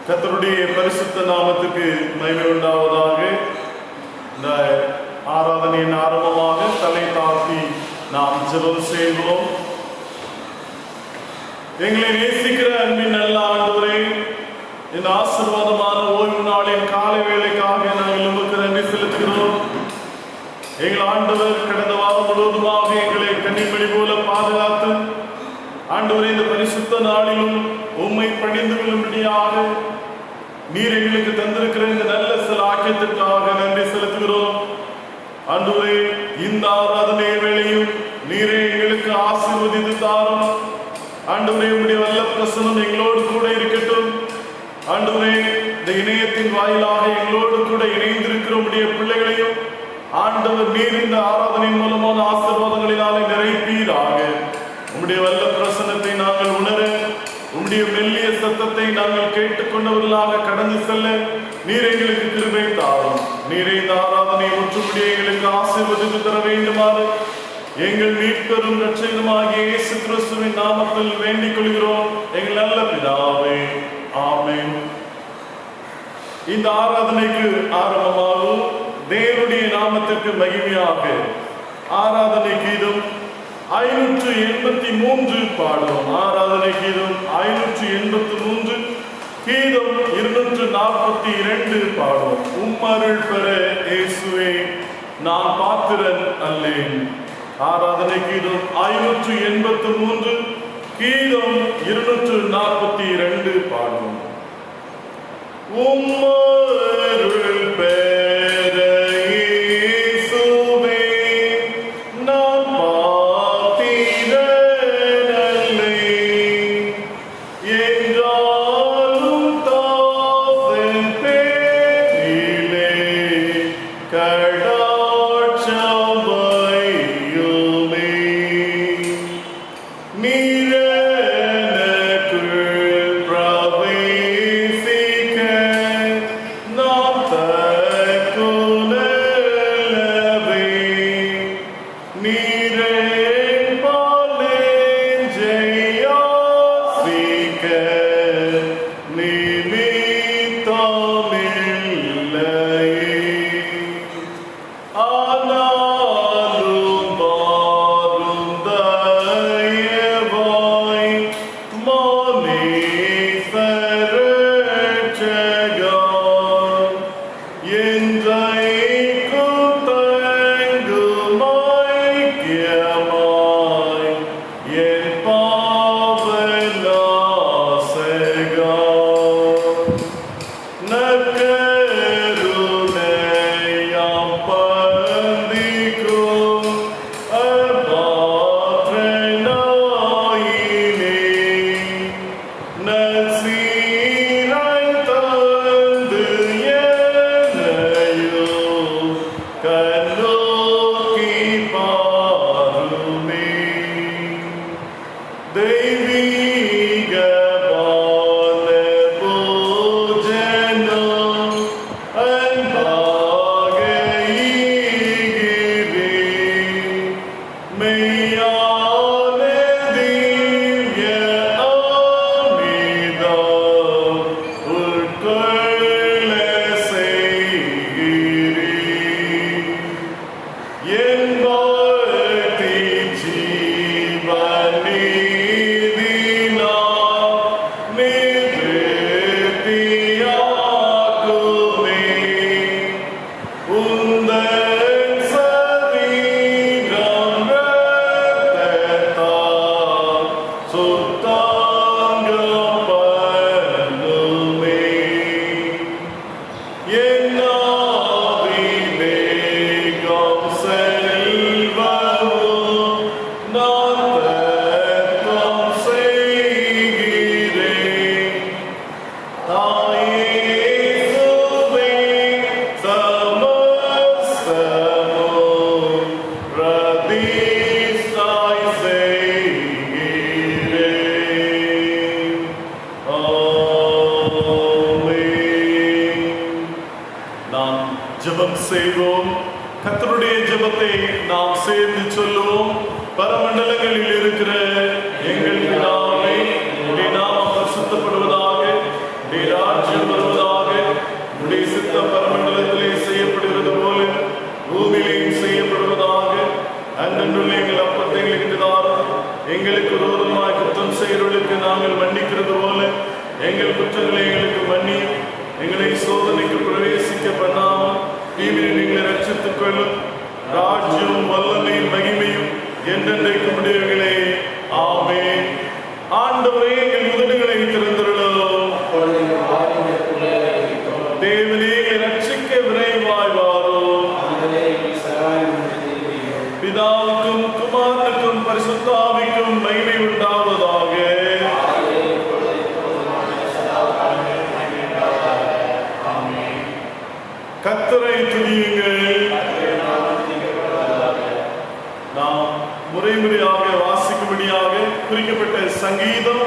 கர்த்தருடைய பரிசுத்த நாமத்துக்கு மகிமை உண்டாவதாக. இந்த ஆராதனையின் ஆரம்பமாக தலை தாழ்த்தி நாம் ஜெபம் செய்வோம். எங்களை நேசிக்கிற அன்பின் நல்ல ஆண்டவரே, இந்த ஆசீர்வாதமான ஓய்வு நாளின் காலை வேளைக்காக நாங்கள் உமக்கு நன்றி செலுத்துகிறோம். எங்கள் ஆண்டவர் கடந்த வாரம் முழுவதுமாக எங்களை கன்னிமணி போல பாதுகாத்து ஆண்டவரே இந்த பரிசுத்த நாளிலும் உம்மை பணிந்து கொள்ளும்படியாக நீர் எங்களுக்கு தந்திருக்கிற இந்த நல்ல சில ஆக்கியத்திற்காக நன்றி செலுத்துகிறோம். ஆண்டவரே, இந்த ஆராதனை வேளையும் நீரே எங்களுக்கு ஆசீர்வதித்து தாரும். ஆண்டவரே, உம்முடைய வல்ல பிரசன்னம் எங்களோடு கூட இருக்கட்டும். ஆண்டவரே, இந்த இணையத்தின் வாயிலாக எங்களோடு கூட இணைந்திருக்கிற உம்முடைய பிள்ளைகளையும் ஆண்டவர் நீர் இந்த ஆராதனையின் மூலமான ஆசீர்வாதங்களினாலே நிறைப்பீராக. உம்முடைய வல்ல பிரசன்னத்தை நாங்கள் உணர, உம்முடைய மெல்லிய சத்தத்தை நாங்கள் கேட்டுக்கொண்டவர்களாக கடந்து செல்ல நீர் எங்களுக்கு கிருபை தாரும். நீரே இந்த ஆராதனை முற்றுமுடிய எங்களுக்கு ஆசீர்வதித்து தர வேண்டுமாறு எங்கள் மீட்பெரும் இரட்சகருமாகிய இயேசு கிறிஸ்துவின் நாமத்தில் வேண்டிக் கொள்கிறோம் எங்கள் நல்ல பிதாவே, ஆமென். இந்த ஆராதனைக்கு ஆரம்பமாகும் தேவனுடைய நாமத்திற்கு மகிமையாக ஆராதனை கீதம் 583 பாடுவோம். ஆராதனை கீதம் 583, கீதம் 242 பாடுவோம். உம்மருள் பெற இயேசுவே நான் பாத்திரன் அல்லேன். ஆராதனை கீதம் 583, கீதம் 242 பாடுவோம். உம்மருள் பெற ஜெபம் செய்வோம். கர்த்தருடைய ஜெபத்தை நாம் சேர்ந்து சொல்லுவோம். பரமண்டலங்களில் இருக்கிற எங்கள் பிதாவே, உம்முடைய நாமம் பரிசுத்தப்படுவதாக, உம்முடைய ராஜ்யம் புகழும் ராஜ்யம் வல்லமையும் மகிமையும் என்றென்றைக்கும் உடையவர்களே. ஆமென். ஆண்டவரே, எங்கள் உதடுகளை திறந்தருளும். தேவனே, ரட்சிக்க விரைவாய் வாரும். பிதாவுக்கும் குமாரனுக்கும் பரிசுத்த ஆவிக்கும் மகிமை உண்டாவதாக. கர்த்தரை துதியுங்கள். நாம் முறைமுறையாக வாசிக்கும்படியாக குறிக்கப்பட்ட சங்கீதம்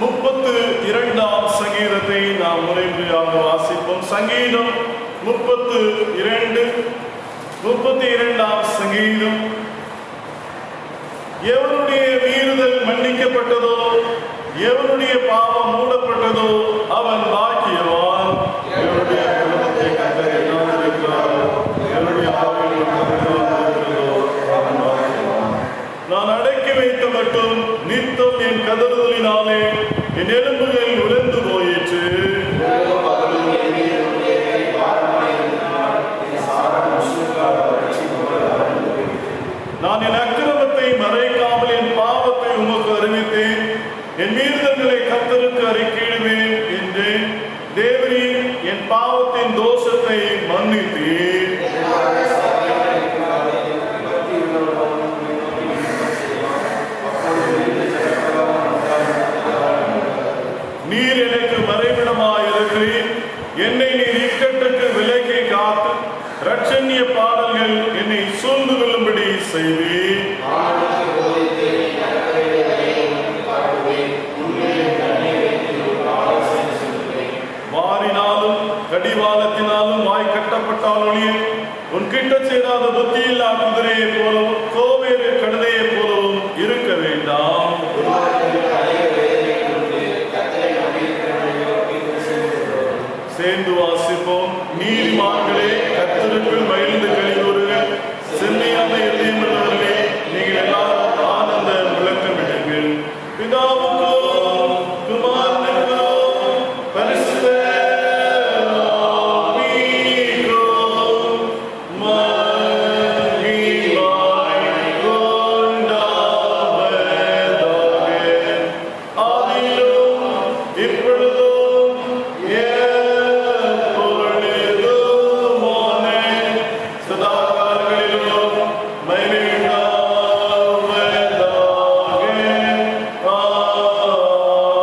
32ஆம் சங்கீதத்தை நாம் முறைமுறையாக வாசிப்போம். சங்கீதம் 32ஆம் சங்கீதம். எவனுடைய மீறுதல் மன்னிக்கப்பட்டதோ, எவனுடைய பாவம் மூடப்பட்டதோ அவன் பாக்கியவான். எவனுடைய குடும்பத்தை கர்த்தர் எண்ணாதிருக்கிறாரோ, எவனுடைய ஆவியில் இருக்கிறதோ அவன் பாக்கியவான். நான் அடக்கி வைத்த மட்டும் நித்தம் என் கதறுதலினாலே என் எலும்புகள் உடைந்து போயிற்று. நான் என் அக்கிரமத்தை மறைக்காமல் என் பாவத்தை உமக்கு அறிவித்தேன். என் மீறுதல்களை கர்த்தருக்கு அறிக்கையிடுவேன் என்றேன். தேவரீர் என் பாவத்தின் தோஷத்தை மன்னித்தீர். நீர் எனக்கு மறைவிடமாயிருக்கிறீர். என்னை நீர் இக்கட்டுக்கு விலக்கி காத்து இரட்சணிய பாடல்கள் என்னை சூழ்ந்து கொள்ளும்படி செய்வீர். மாறினாலும் கடிவாளத்தினாலும் வாய் கட்டப்பட்டாலும் உன் கிட்ட சேராத புத்தியில்லா குதிரையை போலவும் கோவேறு கழுதையை போலவும் இருக்க வேண்டாம். சேர்ந்து வாசிப்போம். நீதிமான்களே, கர்த்தருக்குள் மகிழ்ந்து களிகூருங்கள். செம்மையான இதயமுள்ளவர்களே, நீங்கள் எல்லாரும் ஆனந்த முழக்கமிடுங்கள். பிதாவுக்கும் குமாரனுக்கும் பரிசுத்த ஆவிக்கும் மகிமை உண்டாவதாக. ஆதியிலும் இப்பொழுதும் எப்பொழுதுமான சதாகாலங்களிலும் மகிமை உண்டாவதாக.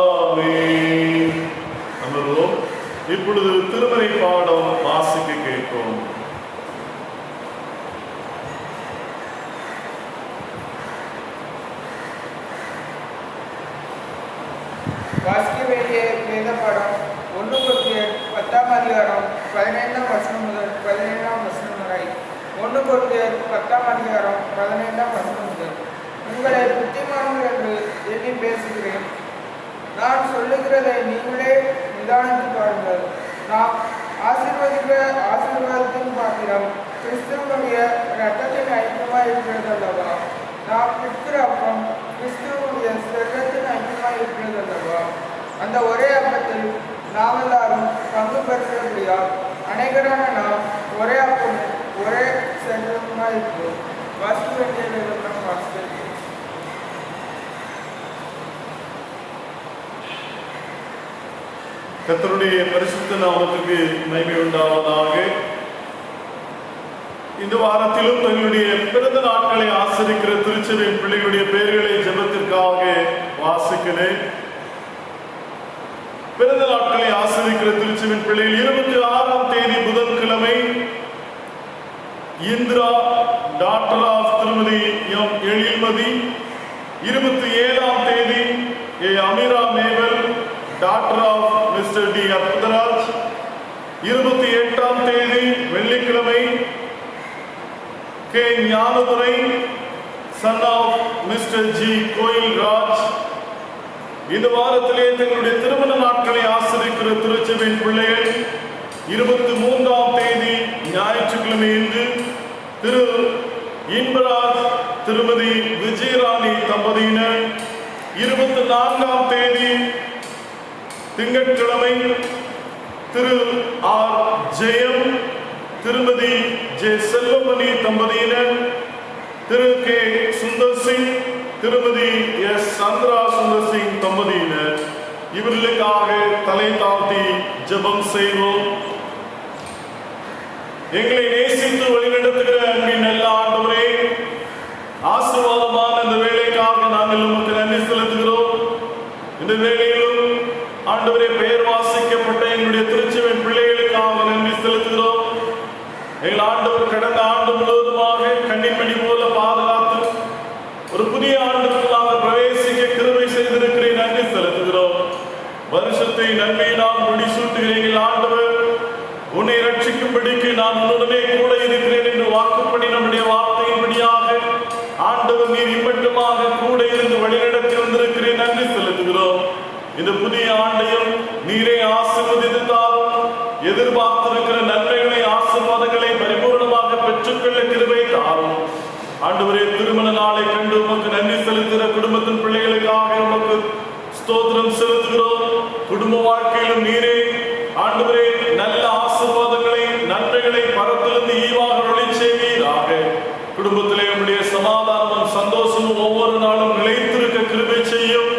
ஆமென். அமர்வோம். இப்பொழுது திருமறை பாடம் வாசிக்க கேட்போம். வாசிக்க வேண்டிய வேத பாடம் 1 கொரிந்தியர் 10ஆம் அதிகாரம் 15ஆம் வசனம் முதல் 17ஆம் வசனம் வரை. 1 கொரிந்தியர் 10ஆம் அதிகாரம் 15ஆம் வசனம் முதல். உங்களை புத்திமான்கள் என்று எண்ணி பேசுகிறேன். நான் சொல்லுகிறதை நீங்களே நிதானித்து பாருங்கள். நாம் ஆசீர்வாதத்தின் பாத்திரம் கிறிஸ்துவனுடைய இரத்தத்தின் ஐக்கியமாய் இருக்கிறது அல்லவா? நாம் பிற்கிற அப்பம் கிறிஸ்துவனுடைய சரீரத்தின் ஐக்கியமாய் இருக்கிறது அல்லவா? அந்த ஒரே அப்பத்தில் நாம் எல்லாரும் பங்கு பெறுகிறபடியால் அநேகரான நாம் ஒரே அப்பம் ஒரே சரீரமாய் இருக்கிறோம். வாசிக்க வேண்டிய வேதம் வாசிக்க. கர்த்தருடைய பரிசுத்த நாமத்துக்கு மகிமை உண்டாவதாக. இந்த வாரத்திலும் தங்களுடைய பிறந்த நாட்களை ஆசரிக்கிற திருச்சபையின் பிள்ளைகளுடைய பெயர்களை ஜெபத்திற்காக வாசிக்கிறேன். பிறந்த நாட்களை ஆசரிக்கிற திருச்சபையின் பிள்ளைகள் 26ஆம் தேதி புதன்கிழமை இந்திரா டாக்டர் ஆஃப் திருமதி எம் எழில்மதி. 27ஆம் தேதி Ameera Meval daughter of mister T Arputharaj. 28ஆம் தேதி வெள்ளிக்கிழமை K Gnanadurai son of mister G Koil Raj. இந்த வாரத்திலே தங்களுடைய திருமண நாட்களை ஆசரிக்கிற திருச்சபையின் பிள்ளைகள் 23ஆம் தேதி ஞாயிற்றுக்கிழமை இன்று திரு இன்பராஜ் திருமதி விஜயராணி தம்பதியினர். 24ஆம் தேதி திங்கட்கிழமை திரு ஆர் ஜெயம் திருமதி ஜே செல்வமணி தம்பதியினர், திரு கே சுந்தர் சிங், திருமதி எஸ் சந்திரா சுந்தர் சிங் தம்பதியினர், இவர்களுக்காக தலை தாழ்த்தி ஜெபம் செய்வோம். எங்களை நேசித்து வழிநடத்துகிற அன்பின் நல்ல ஆண்டவரே, ஆசீர்வாதமான இந்த வேலைக்காக நாங்கள் உமக்கு நன்றி செலுத்துகிறோம். இந்த வேளையிலும் ஆண்டவரே, பெயர் வாசிக்கப்பட்ட எங்களுடைய திருச்சபையின் பிள்ளைகளுக்காக நன்றி செலுத்துகிறோம். எங்கள் ஆண்டவர் கடந்த ஆண்டு முழுவதுமாக கண்ணின்மணி போல பாதுகாத்து ஒரு புதிய ஆண்டுக்குள்ளாக பிரவேசிக்க கிருபை செய்திருக்கிறேன், நன்றி செலுத்துகிறோம். வருஷத்தை நன்மையினால் முடிசூட்டுகிற எங்கள் ஆண்டவர், உன்னை ரட்சிக்கும்படிக்கு நான் உன்னுடனே கூட இருக்கிறேன் என்று வாக்குப்படி நம்முடைய வார்த்தையின்படியாக ஆண்டவர் நீர் இம்மட்டுமாக கூட இருந்து வழிநடத்தி வந்திருக்கிறேன், நன்றி செலுத்துகிறோம். இந்த புதிய ஆண்டையும் நீரே ஆசீர்வதித்தாலும் எதிர்பார்த்திருக்கிற நன்மைகளை, ஆசீர்வாதங்களை பரிபூர்ணமாக பெற்றுக்கொள்ள கிருபை தாரும். ஆண்டவரே, திருமண நாளை கண்டு உமக்கு நன்றி செலுத்துகிற குடும்பத்தின் பிள்ளைகளுக்காக உமக்கு ஸ்தோத்திரம் செலுத்துகிறோம். குடும்ப வாழ்க்கையிலும் நீரே ஆண்டவரே நல்ல ஆசீர்வாதங்களை, நன்மைகளை பரத்திலிருந்து ஈவாக ஒளி செய்வீராக. குடும்பத்திலே உம்முடைய சமாதானமும் சந்தோஷமும் ஒவ்வொரு நாளும் நிலைத்திருக்க கிருபை செய்யும்.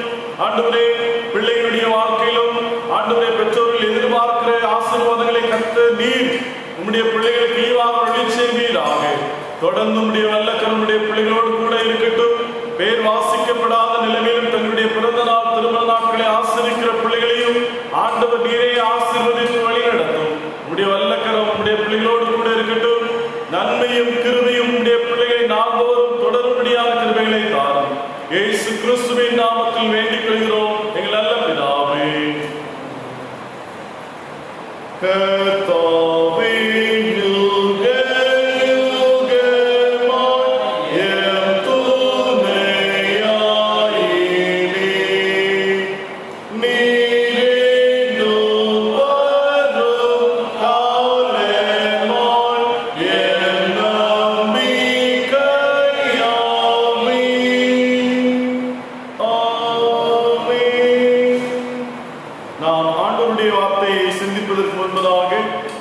ஆண்டவரே, பிள்ளைகளுடைய வாழ்க்கையிலும் ஆண்டவரே பெற்றோர்கள் எதிர்பார்க்கிற ஆசீர்வாதங்களை கற்று நீர் உம்முடைய பிள்ளைகளுக்கு ஈவாக ஒளி செய்வீராக. தொடர்ந்து உம்முடைய வல்லக்கரமுடைய பிள்ளைகளோடு கூட இருக்கட்டும். பேர் வாசிக்கப்படாத நிலைமையிலும் தங்களுடைய பிறந்த நாள், திருமண நாட்களை ஆசிரிக்கிற பிள்ளைகளையும் ஆண்டவர் நீரே ஆசீர்வதித்து வழி நடத்தும். உம்முடைய வல்லக்கரம் உம்முடைய பிள்ளைகளோடு கூட இருக்கட்டும். நன்மையும் கிருபையும் உம்முடைய பிள்ளைகளை நாள்தோறும் தொடரும்படியான கிருபைகளை தாரும். இயேசு கிறிஸ்துவின் நாமத்தில் வேண்டிக் கொள்கிறோம் எங்கள் நல்ல பிதாவே. கர்த்தாவே,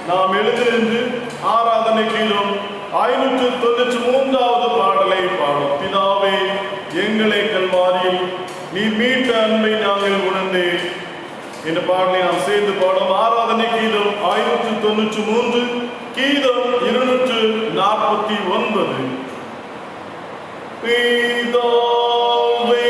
நாம் எழுந்திருந்து ஆராதனை கீழும் 593வது பாடலை பாடும். பிதாவே, எங்களை கல்வாரியில் நீ மீட்ட அன்பை நாங்கள் உணர்ந்தே என்ற பாடலை நாம் சேர்ந்து பாடும். ஆராதனை கீழும் 593, கீதம் 249. பிதாவே,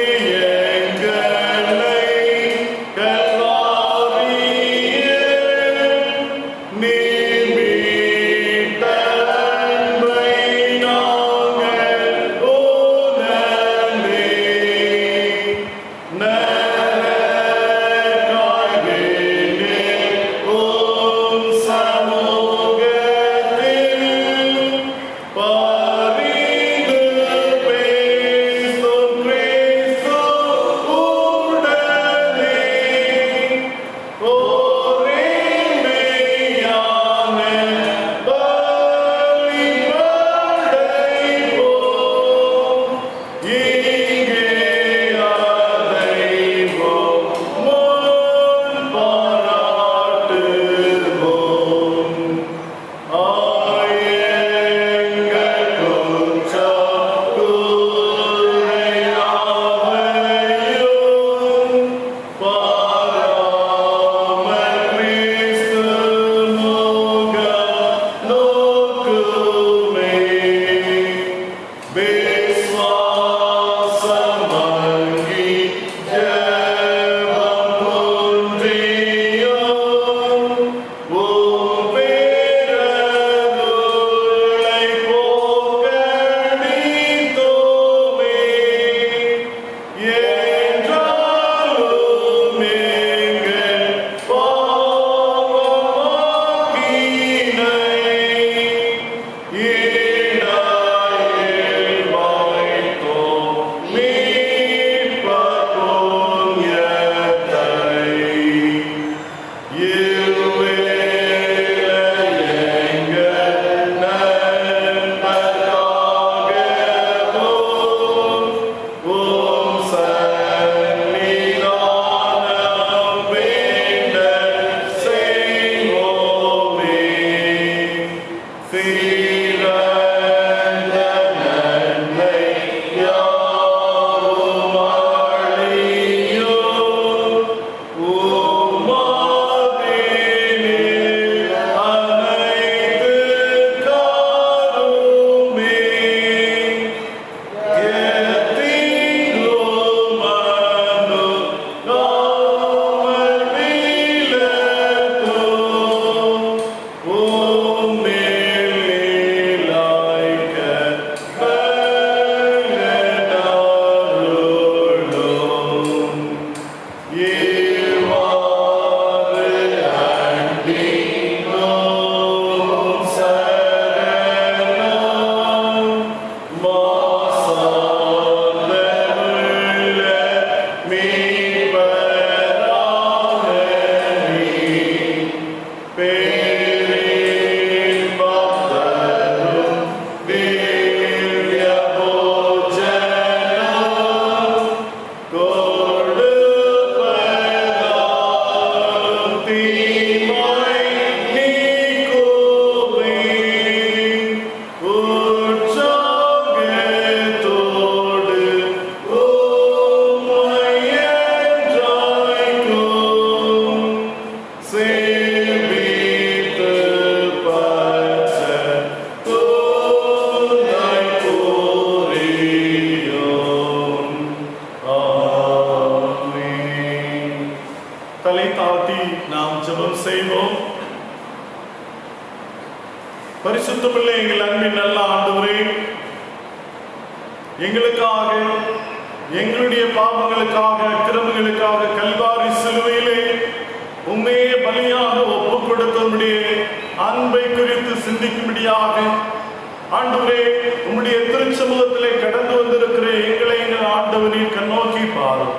பரிசுத்தமுள்ள எங்கள் அன்பின் நல்ல ஆண்டவரே, எங்களுக்காக, எங்களுடைய பாவங்களுக்காக, அக்கிரமங்களுக்காக கல்வாரி சிலுவையிலே உண்மையே பலியாக ஒப்புக் கொடுத்தவருடைய அன்பை குறித்து சிந்திக்கும்படியாக ஆண்டவரே உம்முடைய திருச்சமூகத்திலே கடந்து வந்திருக்கிற எங்களை எங்கள் ஆண்டவரின் கண்ணோக்கி பாரும்.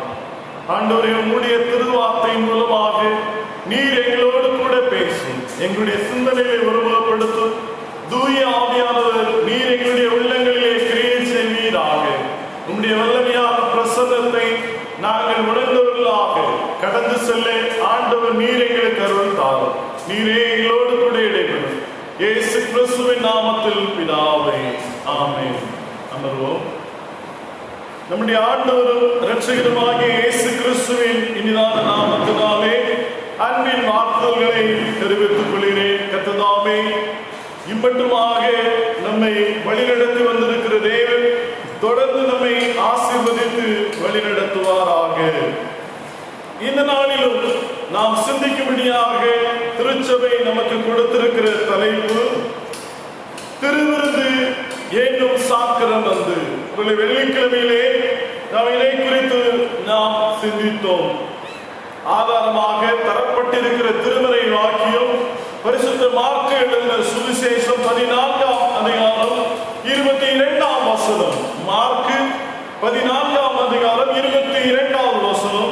ஆண்டவரே, உம்முடைய திருவார்த்தை மூலமாக நீர் எங்களோடு கூட பேசும், எங்களுடைய சிந்தனையை உருவப்படுத்தும். தூய ஆவியானவர் நீர் எங்களுடைய உள்ளங்களிலே கிரியை செய்வீராக. உம்முடைய வல்லமையான பிரசன்னத்தை நாங்கள் உணர்ந்தவர்களாக கடந்து செல்ல ஆண்டவர் நீர் எங்களுக்கு அருள் தாரும். நீரே எங்களோடு கூட இடைபெறும். இயேசு கிறிஸ்துவின் நாமத்தில் பிதாவே, ஆமென். அமர்வோம். நம்முடைய ஆண்டவரும் இரட்சகருமாகிய இயேசு கிறிஸ்துவின் இனிதான நாமத்தினாலே அன்பின் வார்த்தைகளை தெரிவித்துக் கொள்கிறேன். கர்த்ததாமே இம்மட்டுமாக நம்மை வழிநடத்தி வந்திருக்கிற தேவன் தொடர்ந்து நம்மை ஆசீர்வதித்து வழிநடத்துவாராக. இந்த நாளிலும் நாம் சிந்திக்கும்படியாக திருச்சபை நமக்கு கொடுத்திருக்கிற தலைப்பு திருவிருந்து ஏனும் சாக்கரம் வந்து. வெள்ளிக்கிழமையிலே நாம் இதை குறித்து நாம் சிந்தித்தோம். ஆதாரமாக தரப்பட்டிருக்கிற திருமறை வாக்கியம் பரிசுத்த மார்க்கு எழுதின சுவிசேஷம் 14ஆம் அதிகாரம் 22ஆம் வசனம். மார்க்கு 14ஆம் அதிகாரம் 22ஆம் வசனம்.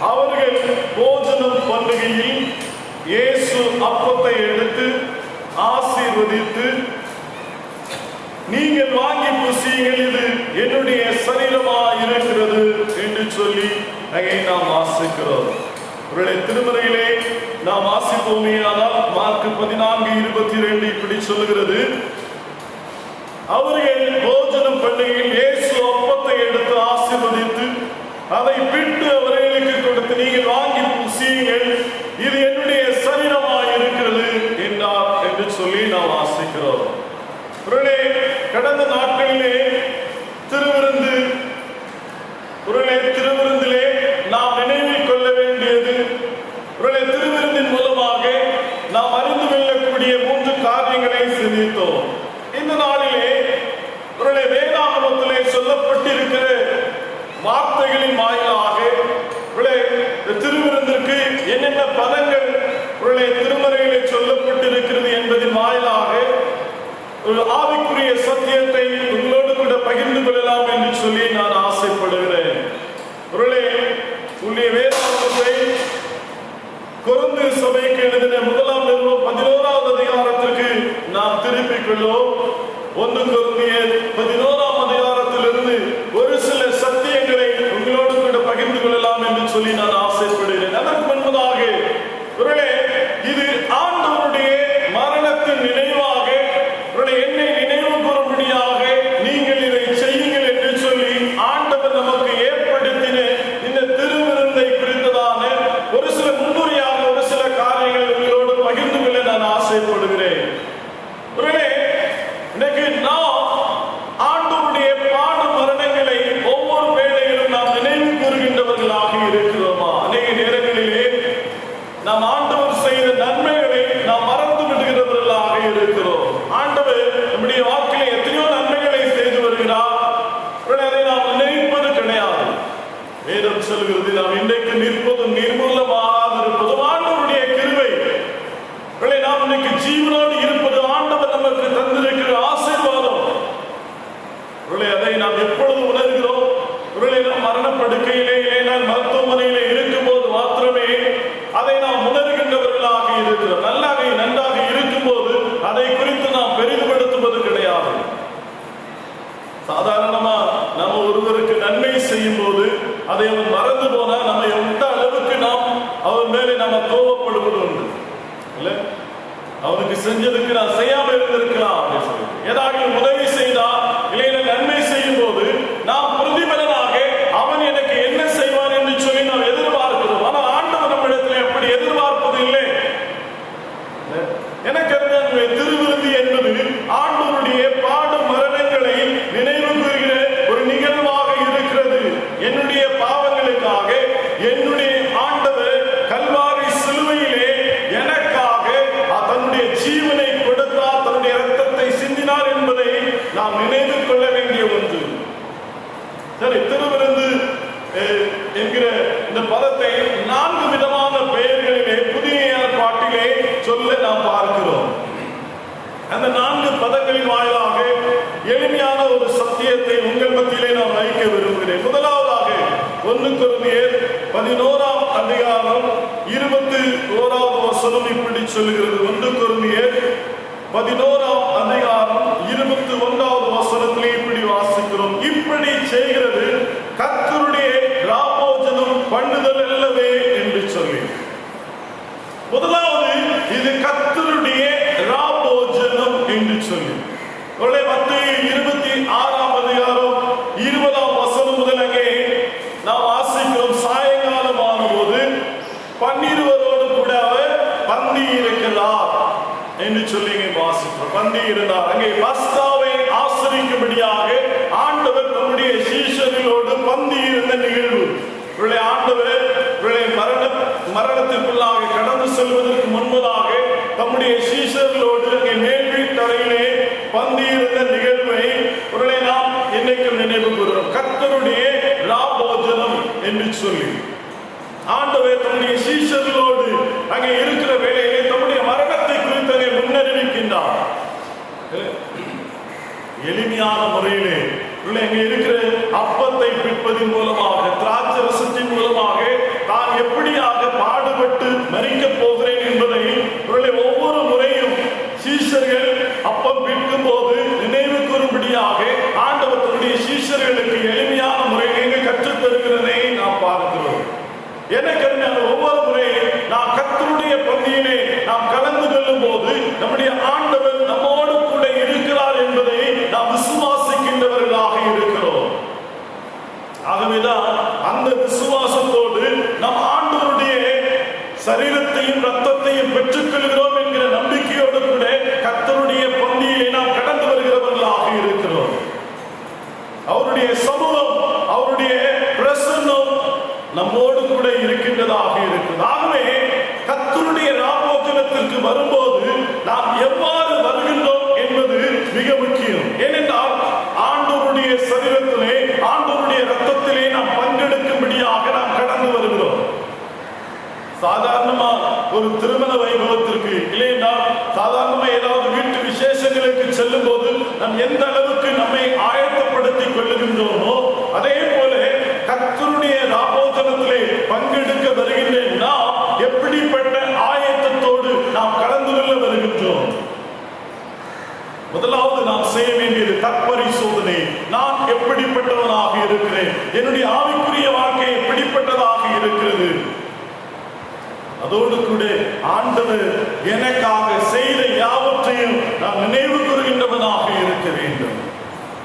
அவர்கள் போஜனம் பண்ணுகையில் இயேசு அப்பத்தை எடுத்து ஆசீர்வதித்து, நீங்கள் வாங்கி புசியுங்கள், இது என்னுடைய சரீரமாக இருக்கிறது என்று சொல்லி அங்கே நாம் வாசிக்கிறோம். அவருடைய திருமறையிலே நாம் வாசிப்போமேயானால் மார்க்கு 14:22 இப்படி சொல்லுகிறது. அவர்கள் போஜனம் பண்ணுகையில் இயேசு அப்பத்தை எடுத்து ஆசீர்வதித்து அதை பிட்டு அவர்களுக்கு கொடுத்து, நீங்கள் வாங்கி புசியுங்கள், இது என்னுடைய சரீரமாக இருக்கிறது என்றார் என்று சொல்லி நாம் வாசிக்கிறோம். கடந்த நாட்களிலே திருவிருந்திலே நாம் நினைவில் கொள்ள வேண்டியது, திருவிருந்தின் மூலமாக நாம் அறிந்து கொள்ளக்கூடிய 3 காரியங்களை சிந்தித்தோம். இந்த நாளிலே வேதாகமத்திலே சொல்லப்பட்டிருக்கிற வார்த்தைகளின் வாயிலாக திருவிருந்திற்கு என்னென்ன பதங்கள் திருமறையிலே சொல்லப்பட்டிருக்கிறது என்பதின் வாயிலாக ஒரு ஆவிக்குரிய சத்தியத்தை உங்களோடு கூட பகிர்ந்து கொள்ளலாம் என்று சொல்லி நான் ஆசைப்படுகிறேன். உங்களுடைய வேதாகமத்தை கொரிந்து சபைக்கு எழுதின 1ஆம் நிருபம் 11ஆவது அதிகாரத்திற்கு நாம் திருப்பிக் கொள்வோம். 1 கொரிந்தியர் 11ஆம் அதிகாரத்திலிருந்து ஒரு சில சத்தியங்களை உங்களோடு கூட பகிர்ந்து கொள்ளலாம் என்று சொல்லி நான் ஆசைப்படுகிறேன். அதற்கு முன்பதாக இது ஆண்டவருடைய மரணத்தின் நினைவாக நாம் ஆண்டவருடைய பாடு மரணங்களை ஒவ்வொரு வேளையிலும் நாம் நினைவு கூறுகின்றவர்களாக இருக்கிறோமா? அநேக நேரங்களிலே நாம் ஆண்டவர் செய்த நன்மைகளை நாம் மறந்து விடுகிறவர்களாக இருக்கிறோம். ஆண்டவர் நம்முடைய வாழ்க்கையிலே எத்தனையோ நன்மைகளை செய்து வருகிறார், அதை நாம் நினைப்பது கிடையாது. வேதம் சொல்கிறது, நாம் இன்றைக்கு நிற்பதும் நிர்மூலமாக இருப்பதும் ஆண்டவருடைய கிருபை. நாம் இன்னைக்கு ஜீவனோடு இருப்பது ஆண்டவர் நமக்கு தந்திருக்கிற ஆசீர்வாதம். அதை நாம் எப்பொழுது உணர்கிறோம்? நாம் மரணப்படுக்கையிலே மருத்துவமனையிலே இருக்கும் போது மாத்திரமே அதை நாம் உணர்கின்றவர்களாக இருக்கிறோம். நன்றாக இருக்கும் போது அதை குறித்து நாம் பெரிதுபடுத்துவது கிடையாது. சாதாரணமா நம்ம ஒருவருக்கு நன்மை செய்யும் போது அதை அவன் மறந்து போனா நம்ம எந்த அளவுக்கு நாம் அவன் மேலே நம்ம கோபப்படுவது உண்டு இல்ல? அவனுக்கு செஞ்சதுக்கு நான் செய்யாம இருந்திருக்கலாம் அப்படின்னு சொல்லி ஏதாவது உதவி செய்தா இல்லையில நன்மை செய்யும் போது நாம் பிரதிபலனாக அவன் எனக்கு என்ன செய்வான் என்று சொல்லி நாம் எதிர்பார்க்கிறோம். ஆனால் ஆண்டவர் நம்மிடத்தில் எப்படி எதிர்பார்ப்பது இல்லை. எனக்கு திருவிருந்தி என்பது ஆண்டவருடைய பாடு மரணங்களை நினைவு கூறுகிற ஒரு நிகழ்வாக இருக்கிறது. என்னுடைய பாவங்களுக்காக என்னுடைய ஆண்டவர் கல்வாரி சிலுவையிலே எனக்காக தன்னுடைய ஜீவனை கொடுத்தார், தன்னுடைய இரத்தத்தை சிந்தினார் என்பதை நாம் நினைவு கொள்ள வேண்டிய ஒன்று. சரி, திருவிருந்து என்கிற இந்த பதத்தை 4 விதமான பெயர்களிலே புதிய ஏற்பாட்டிலே சொல்ல நாம் பார்க்கிறோம். அந்த 4 பதங்களின் வாயிலாக எளிமையான ஒரு சத்தியத்தை உங்கள் மத்தியிலே நான் வைக்க விரும்புகிறேன். முதலாவதாக 1 கொரிந்தியர் 11ஆம் அதிகாரம் 21வது வசனம் இப்படி சொல்லுகிறது. 1 கொரிந்தியர் 11ஆம் அதிகாரம் 21வது வசனத்திலே இப்படி வாசிக்கிறோம். இப்படி செய்கிறது கர்த்தருடைய ராபோஜனம் பண்ணுதல் அல்லவே என்று சொல்லி. முதலாவது இது கர்த்தருடைய ராபோஜனம் என்று சொல்லி மத்தேயு 26ஆம் அதிகாரம் 20ஆம் வசனம் முதல் அங்கே நாம் வாசிக்கிறோம். சாயங்காலம் ஆனபோது 12 கூட அவர் பந்தி இருக்கிறார் என்று சொல்லி வாசிக்கிறோம். பந்தி இருந்தார். அங்கே பஸ்காவை ஆசரிக்கும்படியாக ஆண்டவர் தன்னுடைய சீஷர்களோடு பந்தி இருந்த நிகழ்வு. ஆண்டவர் மரணத்திற்குள்ளாக கடந்து செல்வதற்கு முன்பதாக தம்முடைய சீஷர்களோடு அங்கே மேல் வீட்டறையிலே பந்தி இருந்த நிகழ்வை நாம் இன்னைக்கும் நினைவு கூறுகிறோம். கர்த்தருடைய ராபோஜனம் என்று சொல்லி ஆண்டவர் தம்முடைய சீஷர்களோடு அங்கே இருக்கிற வேளையிலே தம்முடைய மரணத்தை குறித்து முன்னறிவிக்கின்றார். எளிமையான முறையிலே அங்கே இருக்கிற அப்பத்தை பிற்பதின் மூலமாக, திராட்சை ரசத்தின் மூலமாக தான் எப்படியாக பாடுபட்டு மரிக்கப் போகிறேன் என்பதை ஒவ்வொரு முறையும் சீஷர்கள் அப்பம் பிற்கும் போது நினைவு கூறும்படியாக ஆண்டவர் தன்னுடைய சீஷர்களுக்கு எளிமையான முறையிலே கற்றுத் தருகிறதை நாம் பார்க்கிறோம். எனக்கு ஒவ்வொரு முறையும் நாம் கர்த்தருடைய பந்தியிலே நாம் கலந்து கொள்ளும் போது நம்முடைய ஆண்டவர் நம்மோடு கூட இருக்கிறார் என்பதை நாம் விசுவாசிக்கின்றவர்களாக இருக்கிறோம். ஆகவேதான் அந்த விசுவாசத்தோடு நம் ஆண்டவருடைய சரீரத்தையும் ரத்தத்தையும் பெற்றுக் கொள்கிறோம் என்கிற நம்பிக்கையோடு கூட கர்த்தருடைய பந்தியிலே நாம் கடந்து வருகிறவர்களாக இருக்கிறோம். அவருடைய சமூகம், அவருடைய பிரசன்னம் நம்மோடு கூட இருக்கின்றதாக இருக்கிறது. ஆகவே கர்த்தருடைய ராபோஜனத்திற்கு வரும்போது நாம் எவ்வாறு வருகின்றோம் என்பது மிக முக்கியம். ஏனென்றால் ஆண்டவருடைய சரீரத்திலே, ஆண்டவருடைய ரத்தத்திலே நாம் பங்கெடுக்கும்படியாக நாம் கடந்து வருகிறோம். சாதாரணமா ஒரு திருமண வைபவத்திற்கு இல்லைன்னா சாதாரணமா ஏதாவது வீட்டு விசேஷங்களுக்கு செல்லும் போது நாம் எந்த அளவுக்கு நம்மை ஆயத்தப்படுத்திக் கொள்ளுகின்றோமோ அதே போல கர்த்தருடைய ராபோஜனத்திலே பங்கெடுக்க வருகின்ற நாம் எப்படிப்பட்ட ஆயத்தத்தோடு நாம் கலந்து கொள்ள வருகின்றோம். முதலாவது நாம் செய்ய வேண்டியது தற்பரிசோதனை. நான் எப்படிப்பட்டவனாக இருக்கிறேன், என்னுடைய ஆவிக்குரிய வாழ்க்கை எப்படிப்பட்டதாக இருக்கிறது, அதோடு கூட ஆண்டவர் எனக்காக செய்த யாவற்றையும் நான் நினைவு கூறுகின்றவனாக இருக்க வேண்டும்.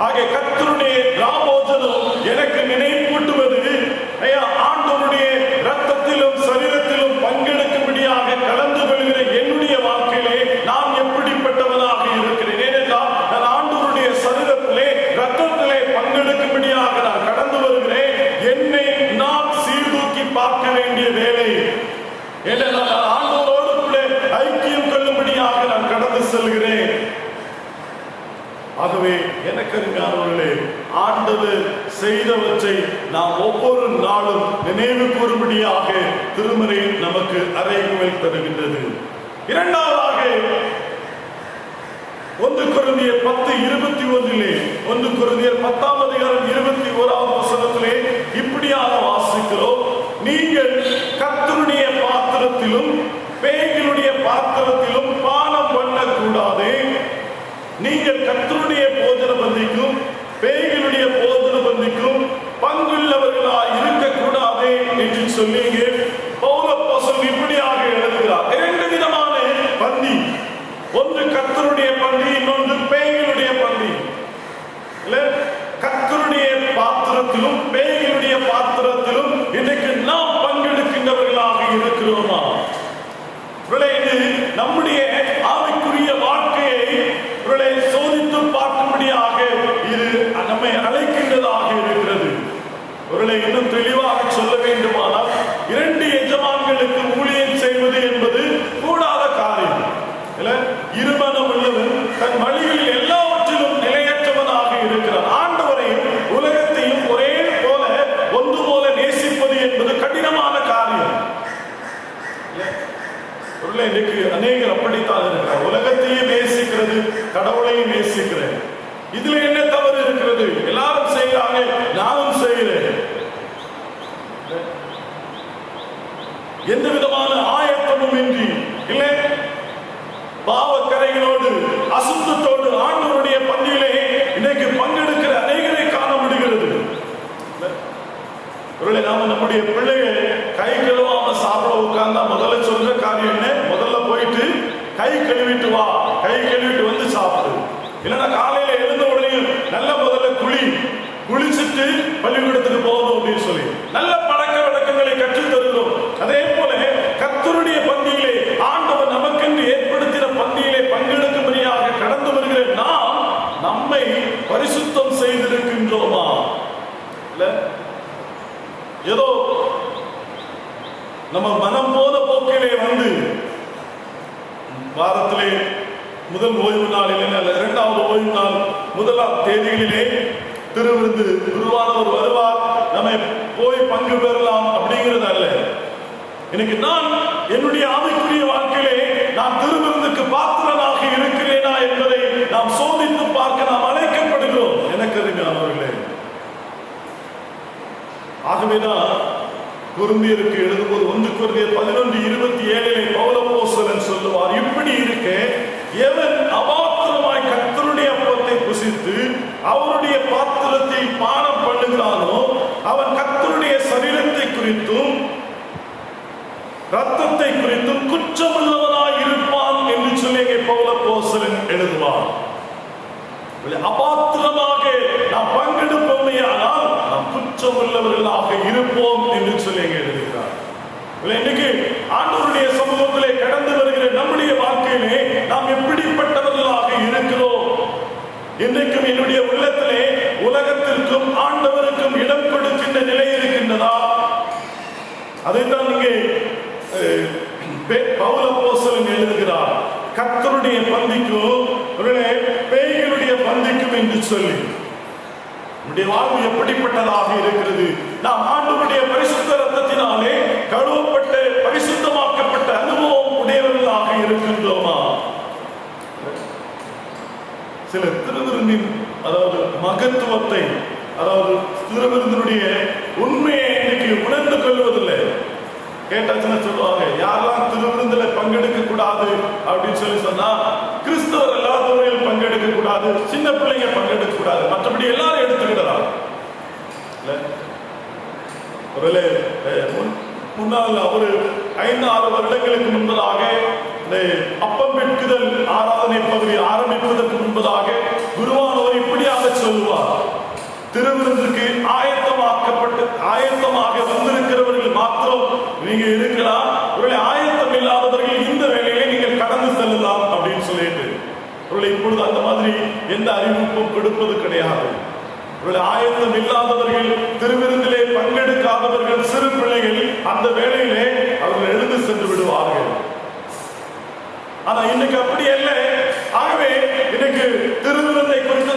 ஆகிய கர்த்தருடைய ராபோஜனம் எனக்கு நினைவூட்டுவது ஆண்டவருடைய ரத்தத்திலும் சரீரத்திலும் பங்கெடுக்கும்படியாக கலந்து கொள்கிற என்னுடைய வாழ்க்கையிலே நான் எப்படிப்பட்டவனாக இருக்கிறேன். ஏனென்றால் நான் ஆண்டவருடைய ஆகவே எனக்கு அருமையானவர்களே, ஆண்டவர் செய்தவற்றை நாம் ஒவ்வொரு நாளும் நினைவு கூறும்படியாக திருமறை நமக்கு அறைகூவல் தருகின்றது. இரண்டாவதாக 1 கொரிந்தியர் 10:21 1 கொரிந்தியர் 10:21 இப்படியாக வாசிக்கிறோம், நீங்கள் கர்த்தருடைய பாத்திரத்திலும் பேய்களுடைய பாத்திரத்திலும் பானம் பண்ணக்கூடாது. நீங்கள் கர்த்தருடைய போஜன பந்திக்கும் பேய்களுடைய போஜன பந்திக்கும் பங்குள்ளவர்களாய் இருக்கக்கூடாது என்று சொல்லி பவுல் அப்போஸ்தலன் இப்படியாக எழுதுகிறார். 2 விதமான பந்தி, ஒன்று கர்த்தருடைய பந்தி, இன்னொன்று பேய்களுடைய பந்தி. கர்த்தருடைய பாத்திரத்திலும் பேய்களுடைய பாத்திரத்திலும் இன்றைக்கு நாம் பங்கெடுக்கின்றவர்களாக இருக்கிறோமா? நம்முடைய ஆவிக்குரிய வாழ்க்கையை சோதித்து பார்க்கும்படியாக இது நம்மை அழைக்கின்றதாக இருக்கிறது. இன்னும் தெளிவாக சொல்ல வேண்டுமானால், 2 எஜமான்களுக்கு ஊழியம் செய்வது என்பது கூடாத காரியம். இருமனம் உள்ளவன் தன் வழிகளில் எல்லாவற்றிலும் நிலையற்றவனாக இருக்கிறான். ஆண்டவரையும் உலகத்தையும் ஒரே போல ஒன்று போல நேசிப்பது என்பது கடினமான காரியம். இன்னைக்கு அநேகர் அப்படித்தான் இருக்கிறார். உலகத்தையும் நேசிக்கிறது, கடவுளையும் நேசிக்கிறேன். இதுல என்ன தவறு இருக்கிறது? எல்லாரும் செய்கிறாங்க, நானும் செய்கிறேன். எந்த விதமான ஆயத்தமும் இன்றி, இல்லை பாவக்கரைகளோடு அசுத்தத்தோடு ஆண்டவருடைய பந்தியிலே இன்னைக்கு பங்கெடுக்கிற அநேகரை காண முடிகிறது. நாம நம்முடைய பிள்ளைகள் கை கழுவாம சாப்பிட உட்கார்ந்தா முதல்ல சொல்ற காரியம் என்ன? முதல்ல போயிட்டு கை கழுவிட்டு வா, கை கழுவிட்டு வந்து சாப்பிடு. இல்லைன்னா காலையில எழுந்த உடனே நல்ல முதல்ல குளிச்சுட்டு பள்ளிக்கூடத்துக்கு போகணும் அப்படின்னு சொல்லி நல்ல பழக்க வழக்கங்களை கற்றுத் தருகிறோம். அதே போல கர்த்தருடைய பந்தியிலே, ஆண்டவர் நமக்கென்று ஏற்படுத்தின பந்தியிலே பங்கெடுக்கும்படியாக கடந்து வருகிற நாம் நம்மை பரிசுத்தம் செய்திருக்கின்றோமா? ஏதோ நம்ம மனம் போன போக்கிலே வந்து வாரத்திலே முதல் ஓய்வு நாளில், 2வது ஓய்வு நாள், 1ஆம் தேதிகளிலே திருவிருந்து குருவானவர் வருவார், நம்ம போய் பங்கு பெறலாம் அப்படிங்கிறது அல்ல. இன்னைக்கு நான் என்னுடைய ஆவிக்குரிய வாழ்க்கையிலே நான் திருவிருந்துக்கு பாத்திரனாக இருக்கிறேனா என்பதை நாம் சோதித்து பார்க்க நாம் அழைக்கப்படுகிறோம். எனக்கு அருமையானவர்களே, ஆகவேதான் கொரிந்தியருக்கு எழுதும்போது 1 கொரிந்தியர் 11:27 பவுல் அப்போஸ்தலன் சொல்லுவார், இப்படி இருக்க எவன் அபாத்திரமாய் கர்த்தருடைய அப்பத்தை புசித்து அவருடைய பாத்திரத்தில் பானம் பண்ணுகிறானோ அவன் கர்த்தருடைய சரீரத்தை குறித்தும் ரத்தத்தை குறித்தும் குற்றமுள்ளவனாய் இருப்பான் என்று சொல்லி பவுல் அப்போஸ்தலன் எழுதுவார். அபாத்திரமாக நாம் பங்கெடுப்போமே ஆனால் நாம் குற்றமுள்ளவர்களாக இருப்போம் என்று சொல்லி எழுதுகிறார். இன்னைக்கு ஆண்டவருடைய சமூகத்திலே கடந்து வருகிற நம்முடைய வாழ்க்கையிலே நாம் எப்படிப்பட்டவர்களாக இருக்கிறோம்? இன்றைக்கும் என்னுடைய உள்ளத்திலே உலகத்திற்கும் ஆண்டவருக்கும் இடம் கொடுக்கின்ற நிலை இருக்கின்றதா? அதைத்தான் இங்கே பவுல் அப்போஸ்தலன் எழுதுகிறார். கர்த்தருடைய பந்திக்கும் பேய்களுடைய பந்திக்கும் என்று சொல்லி நம்முடைய வாழ்வு எப்படிப்பட்டதாக இருக்கிறது? நாம் ஆண்டவருடைய பரிசுத்த ரத்தத்தினாலே கழுவப்பட்ட பரிசுத்தமாக்கப்பட்ட அனுபவம் உடையவர்களாக இருக்கின்றோமா? சில திருவிருந்தின் அதாவது மகத்துவத்தை, அதாவது திருவிருந்தினுடைய உண்மையை இன்னைக்கு உணர்ந்து கொள்வதில்லை. கேட்டாச்சுன்னா சொல்லுவாங்க, யாரெல்லாம் திருவிருந்துல பங்கெடுக்க கூடாது அப்படின்னு சொல்லி சொன்னா, கிறிஸ்தவர் எல்லாத்தவரையும் பங்கெடுக்க கூடாது, சின்ன பிள்ளைங்க பங்கெடுக்க கூடாது, மற்றபடி எல்லாரும் எடுத்துக்கிடலாம். முன்னால் ஒரு 5-6 வருடங்களுக்கு முன்பதாக இந்த அப்பம் பெட்குதல் ஆராதனை பகுதி ஆரம்பிப்பதற்கு முன்பதாக குருவானவர் இப்படியாக சொல்லுவார், திருவிருந்துக்கு ஆயத்தமாக வந்திருக்கிறவர்கள் மாத்திரம் நீங்க இருக்கலாம், ஆயத்தம் இல்லாதவர்கள் இந்த வேலையிலே நீங்கள் கடந்து செல்லலாம் அப்படின்னு சொல்லிட்டு இப்பொழுது அந்த மாதிரி எந்த அறிவிப்பும் கொடுப்பது கிடையாது. ஆயத்தம் இல்லாதவர்கள், திருவிருந்திலே பங்கெடுக்காதவர்கள், சிறு பிள்ளைகள் அந்த வேளையிலே அவர்கள் எழுந்து சென்று விடுவார்கள். ஆனா இன்னைக்கு அப்படி அல்ல. ஆகவே இன்னைக்கு திருவிருந்தை குறித்து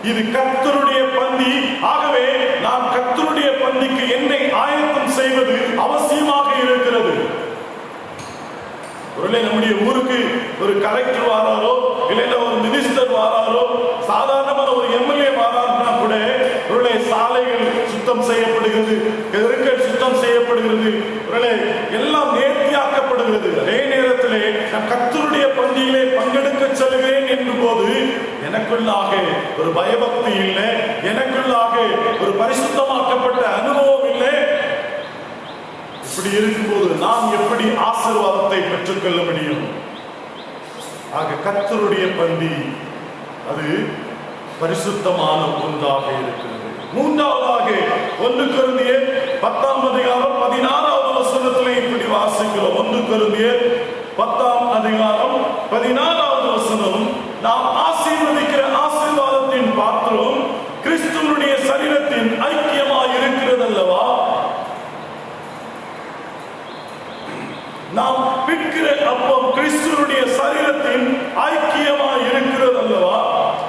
இது கர்த்தருடைய பந்தி. ஆகவே நாம் கர்த்தருடைய பந்திக்கு என்னை ஆயத்தம் செய்வது அவசியமாக இருக்கிறது. ஒருவேளை நம்முடைய ஊருக்கு ஒரு கலெக்டர் வாராரோ, இல்லைன்னா ஒரு மினிஸ்டர் வாராரோ, சாதாரணமான ஒரு எம்எல்ஏ வாராருன்னா கூட ஒருவேளை சாலைகள் சுத்தம் செய்யப்படுகிறது, தெருக்கள் சுத்தம் செய்யப்படுகிறது, ஒருவேளை எல்லாம் நேர்த்தியாக்கப்படுகிறது. அதே நேரத்திலே நான் கர்த்தருடைய பந்தியிலே பங்கெடுக்க செல்கிறேன் என்று போது எனக்குள்ளாக ஒரு பயபக்தி இல்லை, எனக்குள்ளாக ஒரு பரிசுத்தமாக்கப்பட்ட அனுபவம் இல்லை. இப்படி இருக்கும்போது நாம் எப்படி ஆசீர்வாதத்தை பெற்றுக்கொள்ள முடியும்? ஆக கர்த்தருடைய பந்தி அது பரிசுத்தமான ஒன்றாக இருக்கிறது. மூன்றாவதாக 1 கொரிந்தியர் 10ஆம் அதிகாரம் 16வது வசனத்திலே இப்படி வாசிக்கிறோம். 1 கொரிந்தியர் 10ஆம் அதிகாரம் 16வது வசனம், நாம் ஆசீர்வதிக்கிற ஆசீர்வாதத்தின் பாத்திரம் கிறிஸ்துவனுடைய சரீரத்தின் ஐக்கியமாய் இருக்கிறது அல்லவா? நாம் பிற்கிற அப்பம் கிறிஸ்துவனுடைய சரீரத்தின் ஐக்கியமாய் இருக்கிறது அல்லவா?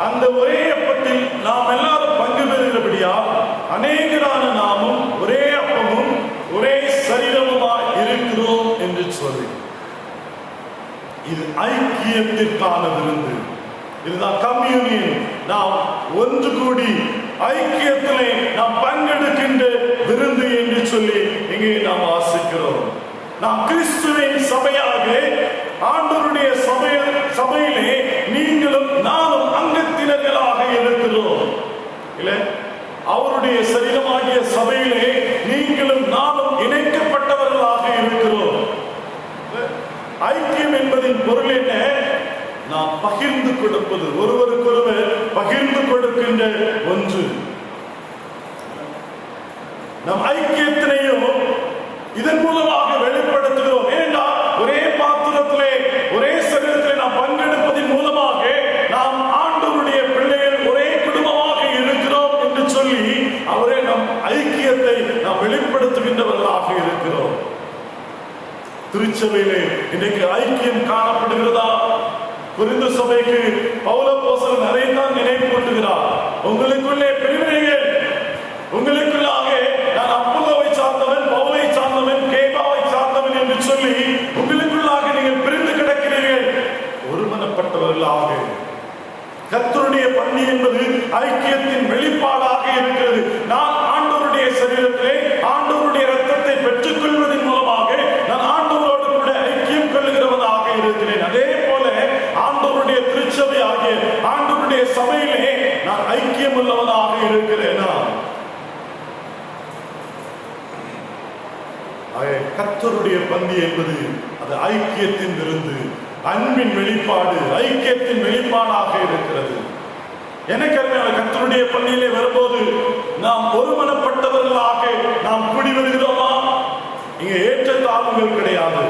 அந்த ஒரே அப்பத்தில் நாம் எல்லாரும் பங்கு பெறுகிறபடியா அநேகரான நாமும் ஒரே அப்பமும் ஒரே சரீரமுமாய் இருக்கிறோம் என்று சொல்லி, இது ஐக்கியத்திற்கான விருந்து. இதுதான் கம்யூனியன். நாம் ஒன்று கூடி ஐக்கியத்திலே நாம் பங்கெடுக்கின்ற விருந்து என்று சொல்லி இங்கே நாம் வாசிக்கிறோம். நாம் கிறிஸ்துவின் சபையாக ஆண்டவருடைய சபையிலே நீங்களும் நானும் அங்கத்தினர்களாக இருக்கிறோம். இல்லை, அவருடைய சரீரமாகிய சபையிலே நீங்களும் நானும் இணைக்கப்பட்டவர்களாக இருக்கிறோம். ஐக்கியம் என்பதின் பொருள் என்ன? நாம் பகிர்ந்து கொடுப்பது, ஒருவருக்கொருவர் பகிர்ந்து கொடுக்கின்ற ஒன்று. நம் ஐக்கியத்தினையும் இதன் மூலமாக வெளிப்படுத்துகிறோம். ஏனென்றால் ஒரே பாத்திரத்திலே ஒரே சரீரத்திலே நாம் பங்கெடுப்பதன் மூலமாக நாம் ஆண்டவருடைய பிள்ளைகள் ஒரே குடும்பமாக இருக்கிறோம் என்று சொல்லி அவரே நம் ஐக்கியத்தை நாம் வெளிப்படுத்துகின்றவர்களாக இருக்கிறோம். திருச்சபையிலே இன்றைக்கு ஐக்கியம் காணப்படுகிறதா? கொரிந்து சபைக்கு பவுலப்போஸ்தலன் அதைத்தான் நினைப்பூட்டுகிறார். உங்களுக்குள்ளே பிரிவினைகள், உங்களுக்குள்ளாக நான் அப்போலோவை சார்ந்தவன், பவுலை சார்ந்தவன், கேபாவை சார்ந்தவன் என்று சொல்லி உங்களுக்குள்ளாக நீங்கள் பிரிந்து கிடக்கிறீர்கள். ஒருமனப்பட்டவர்களாக கர்த்தருடைய பந்தி என்பது ஐக்கியத்தின் வெளிப்பாடாக இருக்கிறது. நான் ஆண்டவருடைய சரீரத்திலே ஆண்டவருடைய இரத்தத்தை பெற்றுக் கொள்வதன் மூலமாக நான் ஆண்டவரோடு கூட ஐக்கியம் கொள்ளுகிறவனாக இருக்கிறேன். அதே போல ஆண்டவருடைய திருச்சபை ஆகிய ஆண்டவருடைய சபையிலே நான் ஐக்கியம் உள்ளவனாக இருக்கிறேனா? கர்த்தருடைய பந்தி என்பது அது ஐக்கியத்தின் விருந்து, அன்பின் வெளிப்பாடு, ஐக்கியத்தின் வெளிப்பாடாக இருக்கிறது. எனக்கு கர்த்தருடைய பந்தியிலே வரும்போது நாம் ஒருமனப்பட்டவர்களாக நாம் கூடி வருகிறோமா? இங்கே ஏற்றத்தாழ்வுகள் கிடையாது,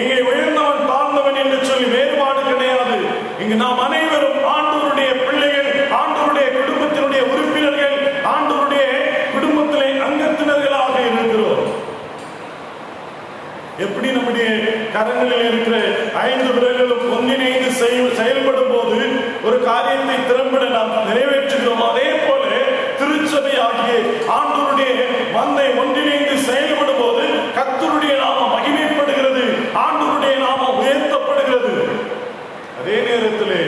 இங்கே உயர்ந்தவன் தாழ்ந்தவன் என்று சொல்லி வேறுபாடு கிடையாது. இங்கு நாம் அனைவரும் ஆண்டவருடைய பிள்ளைகள், ஆண்டவருடைய குடும்பத்தினுடைய உறுப்பினர்கள், ஆண்டவருடைய குடும்பத்திலே அங்கத்தினர்களாக இருக்கிறோம். எப்படி நம்முடைய கரங்களில் இருக்கிற 5 விரல்களும் ஒன்றிணைந்து செயல்படும் போது ஒரு காரியத்தை திறம்பட நாம் நிறைவேற்றுகிறோம், அதே போல திருச்சபை ஆகிய ஆண்டவருடைய மந்தை ஒன்றிணைந்து செயல்படும் போது கர்த்தருடைய நாமம் மகிமைப்படுகிறது, ஆண்டவருடைய நாமம் உயர்த்தப்படுகிறது. அதே நேரத்திலே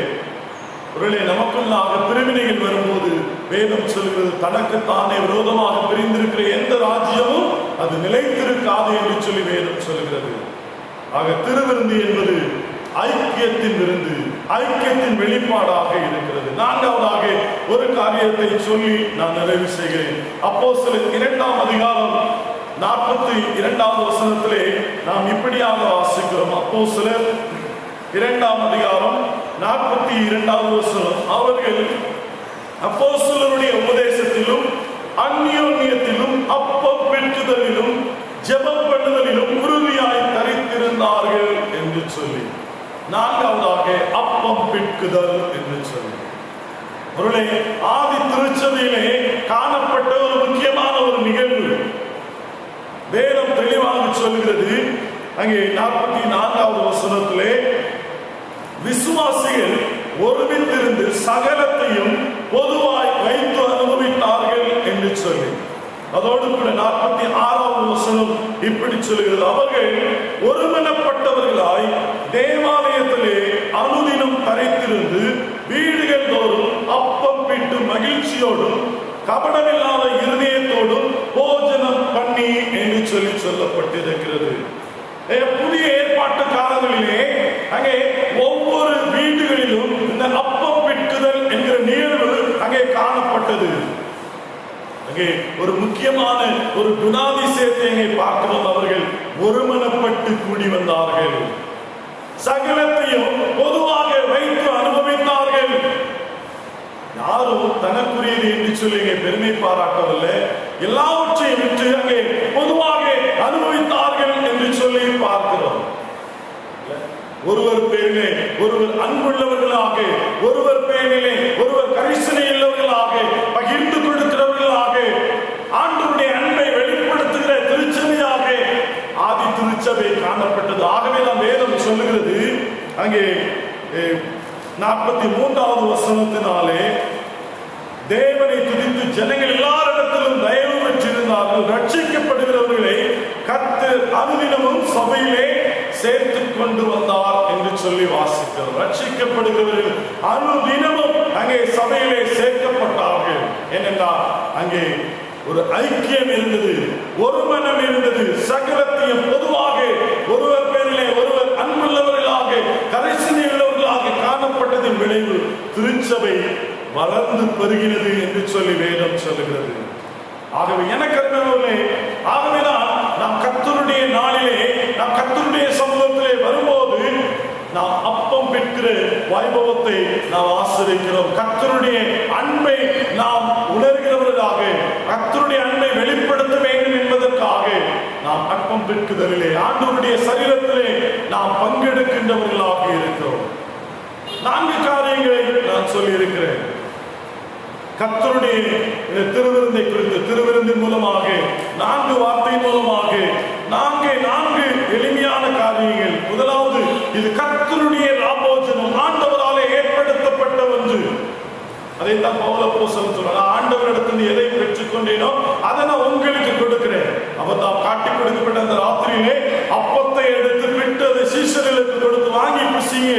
ஒருவேளை நமக்குள்ளாக பிரிவினைகள் வரும்போது வேதம் சொல்கிறது, தனக்குத்தானே விரோதமாக பிரிந்திருக்கிற எந்த ராஜ்யமும் அது நிலைத்திருக்காது என்று சொல்லி வேதம் சொல்கிறது. ஆக திருவிருந்து என்பது ஐக்கியத்தின் விருந்து, ஐக்கியத்தின் வெளிப்பாடாக இருக்கிறது. 4வதாக ஒரு காரியத்தை சொல்லி நான் நிறைவு செய்கிறேன். அப்போஸ்தலர் 2ஆம் அதிகாரம் 42வது வசனத்திலே நாம் இப்படியாக வாசிக்கிறோம். அப்போஸ்தலர் 2ஆம் அதிகாரம் 42வது வசனம், அவர்கள் அப்போஸ்தலருடைய உபதேசத்திலும் அந்யோன்யத்திலும் அப்பம் பெற்றுதலிலும் ஜெபம் பண்ணுதலிலும் உறுதியாய் தரித்திருந்தார்கள் என்று சொல்லி, 4வதாக அப்பம் பிற்குதல் என்று சொல்லி, ஒருவேளை ஆதி திருச்சபையிலே காணப்பட்ட ஒரு முக்கியமான ஒரு நிகழ்வு வேதம் தெளிவாக சொல்கிறது. அங்கே 44வது வசனத்திலே விசுவாசிகள் ஒருமித்திருந்து சகலத்தையும் பொதுவாய் வைத்து அனுபவித்தார்கள் என்று சொல்லி, அதோடு கூட 46வது வசனம் இப்படி சொல்கிறது, அவர்கள் ஒருமனப்பட்டவர்களாய் தேவாலயத்திலே அனுதினம் தரித்திருந்து வீடுகள் தோறும் அப்பம் பிட்டு மகிழ்ச்சியோடும் கபடமில்லாத இருதயத்தோடும் போஜனம் பண்ணி என்று சொல்லி சொல்லப்பட்டிருக்கிறது. புதிய ஏற்பாட்டு காலங்களிலே அங்கே ஒவ்வொரு வீடுகளிலும் இந்த அப்பம் பிட்டுதல் என்கிற நிகழ்வு அங்கே காணப்பட்டது. அங்கே ஒரு முக்கியமான ஒரு குணாதிசயத்தை அங்கே பார்க்கிறோம். அவர்கள் ஒருமனப்பட்டு கூடி வந்தார்கள், சகலத்தையும் பொதுவாக வைத்து அனுபவித்தார்கள். யாரும் தனக்குரியது என்று சொல்லி பெருமை பாராட்டவில்லை, எல்லாவற்றையும் விட்டு அங்கே பொதுவாக அனுபவித்தார்கள் என்று சொல்லி பார்க்கிறோம். ஒருவர் பேரிலே ஒருவர் அன்புள்ளவர்களாக, ஒருவர் பேரிலே ஒருவர் கரிசனை உள்ளவர்களாக, பகிர்ந்து கொடுக்கிறவர்களாக, ஆண்டவருடைய அன்பை வெளிப்படுத்துகிற திருச்சபையாக ஆதி திருச்சபை காணப்பட்டது. ஆகவே நாம் வேதம் சொல்லுகிறது அங்கே 43வது வசனத்தினாலே, தேவனை துதித்து ஜனங்கள் எல்லாரிடத்திலும் தயவு பெற்றிருந்தார்கள், ரட்சிக்கப்படுகிறவர்களை கர்த்தர் அனுதினமும் சபையிலே சேர்த்து கொண்டு வந்தார் என்று சொல்லி வாசிக்கிறோம். ரட்சிக்கப்படுகிறவர்கள் அனுதினமும் அங்கே சபையிலே சேர்க்கப்பட்டார்கள். ஏனென்றால் அங்கே ஒரு ஐக்கியம் இருந்தது, ஒரு மனம் இருந்தது, சகலத்தையும் பொதுவாக ஒருவர் பேரிலே ஒருவர் அன்புள்ளவர்களாக, கரிசனை உள்ளவர்களாக காணப்பட்டதின் விளைவு திருச்சபை வளர்ந்து பெருகினது என்று சொல்லி வேதம் சொல்லுகிறது. ஆகவே எனக்கு ஆகவேதான் நாம் கர்த்தருடைய நாளிலே, நாம் கர்த்தருடைய சமூகத்திலே வரும்போது நாம் அப்பம் பெற்கிற வைபவத்தை நாம் ஆசிரிக்கிறோம். கர்த்தருடைய அன்பை நாம் உணர்கிறவர்களாக, கர்த்தருடைய அன்பை வெளிப்படுத்த வேண்டும் என்பதற்காக நாம் அப்பம் பெற்குதலிலே, ஆண்டவருடைய சரீரத்திலே நாம் பங்கெடுக்கின்றவர்களாக இருக்கிறோம். 4 காரியங்களை நான் சொல்லி இருக்கிறேன். கர்த்தருடைய திருவிருந்தை குறித்து, திருவிருந்தின் மூலமாக 4 வார்த்தை மூலமாக 4 எளிமையான காரியங்கள். முதலாவது, இது கர்த்தருடைய ராபோஜனம், ஆண்டவராலே ஏற்படுத்தப்பட்ட ஒன்று. அதைத்தான் பவுல் அப்போஸ்தலன் சொல்றார், ஆண்டவரிடத்தில் எதை பெற்றுக்கொண்டேனோ அதை நான் உங்களுக்கு கொடுக்கிறேன். அவர் தான் காட்டி கொடுக்கப்பட்ட அந்த ராத்திரியிலே அப்பத்தை எடுத்து விட்டு அதை சீஷர்களுக்கு கொடுத்து, வாங்கி புசிங்க,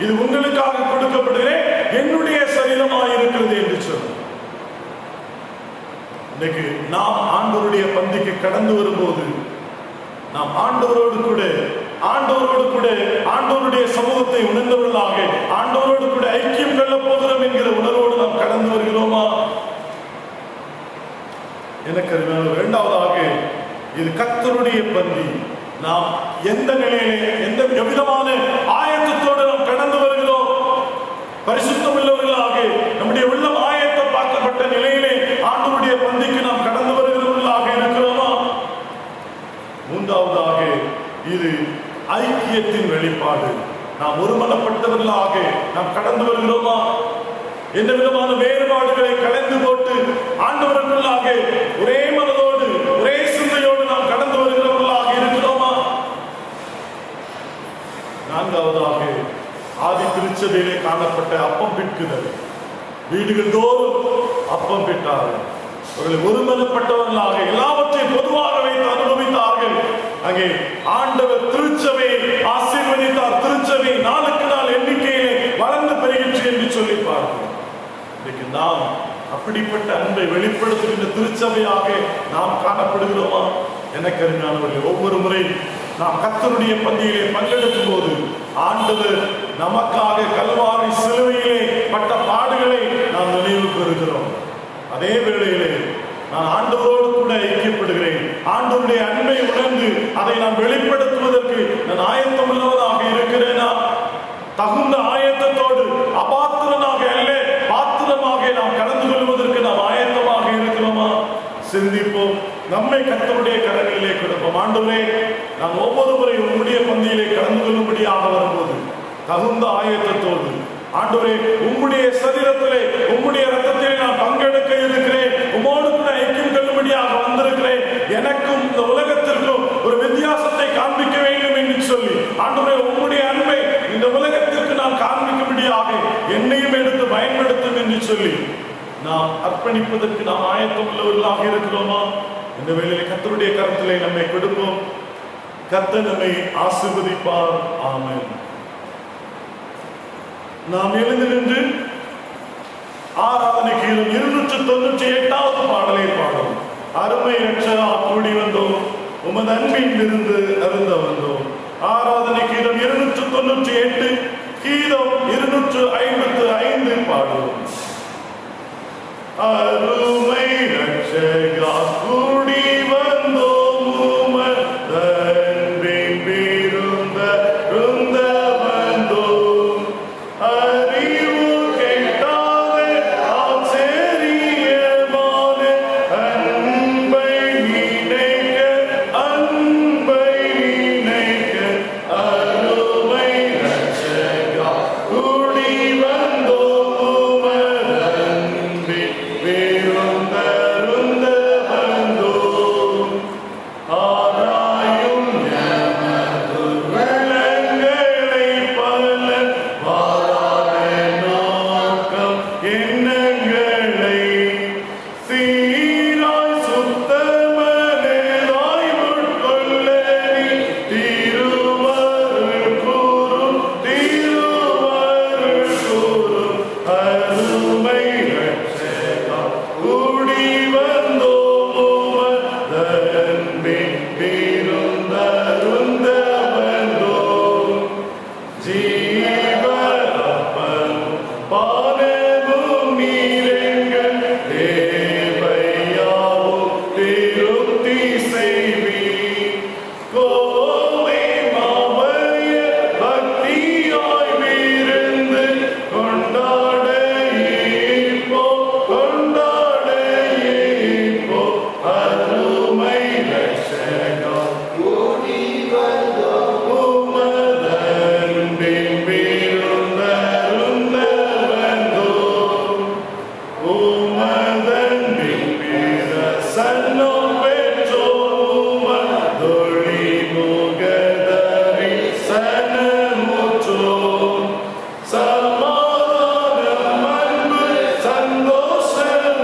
இது உங்களுக்காக கொடுக்கப்படுகிற என்னுடைய சரீரமாக இருக்கிறது என்று சொன்னார். இன்னைக்கு நாம் ஆண்டவருடைய பந்திக்கு கடந்து வரும்போது நாம் ஆண்டவரோடு கூட ஆண்டவருடைய சமூகத்தை உணர்ந்தவர்களாக, ஆண்டவரோடு கூட ஐக்கியம் கொள்ள போகிறோம் என்கிற உணர்வோடு நாம் கடந்து வருகிறோமா? எனக்கு இரண்டாவதாக, இது கர்த்தருடைய பந்தி. நாம் எந்த நிலையிலே, எந்த விதமான ஆயத்தத்தோடு நாம் கடந்து வருகிறோம்? பரிசுத்தம் உள்ளவர்களாக, நம்முடைய உள்ளம் ஆயத்தமாக்கப்பட்ட நிலையிலே ஆண்டவருடைய பந்திக்கு நாம் கடந்து வருகிறவர்களாக இருக்கிறோமா? மூன்றாவதாக, இது ஐக்கியத்தின் வெளிப்பாடு. நாம் ஒருமனப்பட்டவர்களாக நாம் கடந்து வருகிறோமா? எந்த விதமான வேறுபாடுகளை கலந்து போட்டு ஆண்டவர்களாக ஒரே மனதோடு ஒரே சிந்தையோடு நாம் கடந்து வருகிறவர்களாக இருக்கிறோமா? நான்காவதாக, ஆதி திருச்சபையிலே காணப்பட்ட அப்பம் பிட்குதல். வீடுகள் தோறும் அப்பம் பிட்டார்கள். அவர்கள் ஒருமனப்பட்டவர்களாக எல்லாவற்றையும் பொதுவாக வைத்து அனுபவித்தார்கள். அங்கே ஆண்டவர் திருச்சபையை ஆசீர்வதித்தார். திருச்சபை நாளுக்கு நாள் எண்ணிக்கையிலே வளர்ந்து பெறுகின்ற என்று சொல்லி பார்க்கிறோம். இன்னைக்கு நாம் அப்படிப்பட்ட அன்பை வெளிப்படுத்துகின்ற திருச்சபையாக நாம் காணப்படுகிறோமா? எனக்கு அருமையானவர்களே, ஒவ்வொரு முறை நாம் கர்த்தருடைய பந்தியிலே பங்கெடுக்கும் போது ஆண்டவர் நமக்காக கல்வாரி சிலுவையிலே பட்ட பாடுகளை நாம் நினைவு கூறுகிறோம். அதே வேளையிலே நான் ஆண்டவரோடு கூட ஐக்கியப்படுகிறேன். ஆண்டவருடைய அன்பை உணர்ந்து அதை நான் வெளிப்படுத்துவதற்கு நான் ஆயத்தம் உள்ளவனாக இருக்கிறேனா? தகுந்த ஆயத்தத்தோடு அபாத்திரனாக அல்ல, பாத்திரமாக நாம் கலந்து கொள்வதற்கு நாம் ஆயத்தமாக இருக்கிறோமா? சிந்திப்போம். நம்மை கர்த்தருடைய கரங்களிலே கொடுப்போம். ஆண்டவரே, நான் ஒவ்வொரு முறை உம்முடைய பந்தியிலே கலந்து கொள்ளும்படியாக வரும்போது தகுந்த ஆயத்தத்தோடு, ஆண்டவரே, உம்முடைய சரீரத்திலே உம்முடைய ரத்தத்திலே நான் பங்கெடுக்க இருக்கிறேன், உம்மோடு கூட ஐக்கியம் கொள்ளும்படியாக வந்திருக்கிறேன், எனக்கும் இந்த உலகத்திற்கும் ஒரு வித்தியாசத்தை காண்பிக்க வேண்டும் என்று சொல்லி, ஆண்டவரே, உம்முடைய அன்பை இந்த உலகத்திற்கு நான் காண்பிக்கும்படியாக என்னையும் எடுத்து பயன்படுத்தும் என்று சொல்லி நாம் அர்ப்பணிப்பதற்கு நாம் ஆயத்தம் உள்ளவர்களாக இருக்கிறோமா? இந்த வேளையிலே கர்த்தருடைய கரத்திலே நம்மை கொடுப்போம். கர்த்தர் நம்மை ஆசீர்வதிப்பார். ஆமென். நாம் எழுந்து நின்று ஆராதனை கீதம் 298வது பாடலை பாடும். அருமை ரட்சகா கூடி வந்தோம், உமது அன்பின் விருந்து அருந்த வந்தோம். ஆராதனை கீதம் 298, கீதம் 255 பாடுவோம். அருமை ரட்சகா கூடி வந்தோம், உமது அன்பின் விருந்து அருந்த வந்தோம். அறிவு கெட்டாத ஆச்சரியமான அன்பை நினைக்க, அன்பை நினைக்க, அருமை ரட்சகா கூடி வந்தோம், உமது அன்பின் விருந்து அருந்த வந்தோம். ஆராயும் நமது உள்ளங்களை பல வாராத நோக்கம் எண்ணங்களை சீராய் சுத்தமனதாய் உட்கொள்ள நீ திருவருள் கூறும், திருவருள் கூறும். அருமை ரட்சகா கூடி வந்தோம், உமது அன்பின் விருந்து அருந்த வந்தோம். ஜீவரப்பம் பானமும் நீரெங்கள் தேவையாவும் திருப்தி செய்வீர். கோவை மாவைய பக்தியாய் விருந்து கொண்டாட இப்போ, கொண்டாட இப்போ. அருமை ரட்சகா கூடி வந்தோம், உமது அன்பின் விருந்து அருந்த வந்தோம். உமது அன்பின் பிரசன்னம் பெற்றோம், உமதொளி முகதரிசனமுற்றோம். சமாதானம் அன்பு சந்தோஷமுமேவி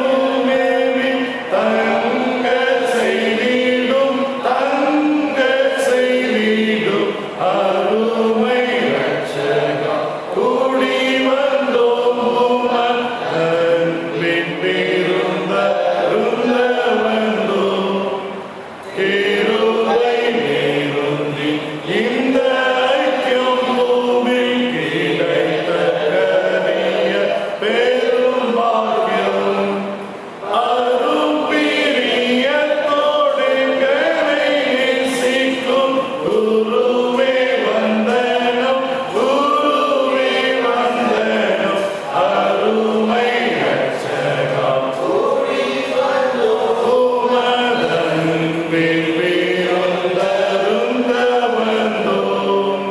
தங்க செய்திடும், தங்க செய்திடும். அருமை ரட்சகா கூடி வந்தோம், உமது அன்பின் விருந்து அருந்த வந்தோம். கிருபை நேருந்தி இந்த ஐக்கியம் பூமியில் கிடைத்த கரிய பெரும் பாக்கியம். அரும் பிரியத்தோடு எங்களை நேசிக்கும் குருவே வந்தனம், குருவே வந்தனம். அருமை ரட்சகா கூடி வந்தோம், உமது அன்பின் விருந்து அருந்த வந்தோம்.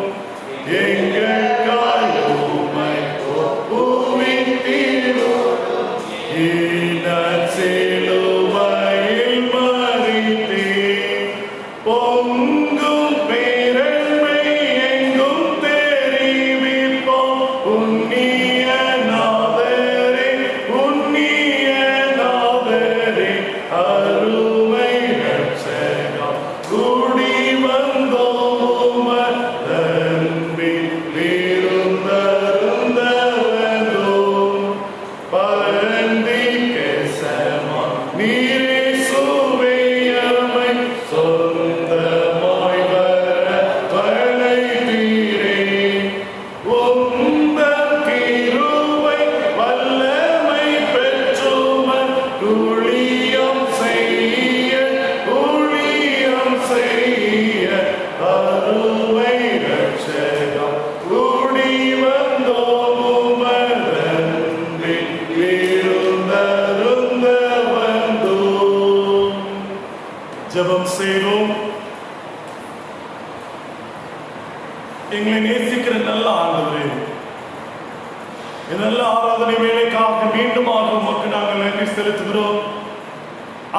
எங்களுக்காய் உம்மை ஒப்புவித்தீரும், ஈனச் சிலுவையில் மரித்தீர். பொங்கும் பேரன்மை எங்கும் தெரிவிப்போம், புண்ணிய நாதரே, புண்ணிய நாதரே. அருமை ரட்சகா கூடி வந்தோம், உமது அன்பின் விருந்து அருந்த வந்தோம். பரந்திக்க சமா நீரே சுவையமை சொந்தமாய் வர வளைத்தீரே. உந்தன் கிருபை வல்லமை பெற்றுமன் ஊழியம் செய்ய, ஊழியம் செய்ய. அருமை ரட்சகா கூடி வந்தோம், உமது அன்பின் விருந்து அருந்த வந்தோம். ஜெபம் செய்வோம். எங்களை நேசிக்கிற நல்ல ஆண்டவரே, இந்த நல்ல ஆராதனை வேலைக்காக மீண்டுமாக உமக்கு நாங்கள் நன்றி செலுத்துகிறோம்.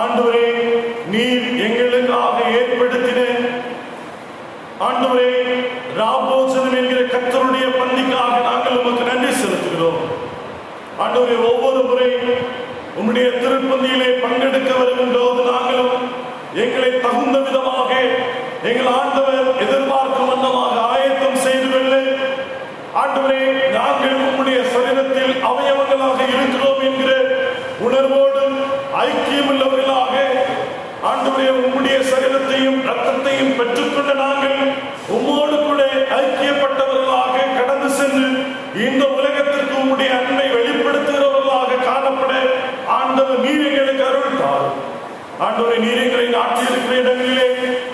ஆண்டவரே, நீர் எங்களுக்காக ஏற்படுத்தின ஆண்டவரே ராபோஜனம் என்கிற கர்த்தருடைய பந்திக்காக நாங்கள் உமக்கு நன்றி செலுத்துகிறோம். ஆண்டவரே, ஒவ்வொரு முறை வருகின்ற போது நாங்களும் எங்களை தகுந்த விதமாக எங்கள் ஆண்டவர் எதிர்பார்க்கும் வண்ணமாக ஆயத்தம் செய்து கொள்ள ஆண்டவரே, நாங்கள் உம்முடைய சரீரத்தில் அவயவங்களாக இருக்கிறோம் என்கிற உணர்வோடு ஐக்கியம் உள்ளவர்களாக ஆண்டவரே, உம்முடைய சரீரத்தையும் ரத்தத்தையும் பெற்றுக்கொண்ட நாங்கள் உம்மோடு கூட ஐக்கியப்பட்டவர்களாக கடந்து சென்று இந்த உலகத்திற்கு உம்முடைய அன்பை வெளிப்படுத்துகிறவர்களாக காணப்பட ஆண்டவர் நீர் எங்களுக்கு அருள்தார். ஆண்டவரே, நீர் எங்களை நாட்டியிருக்கிற இடங்களிலே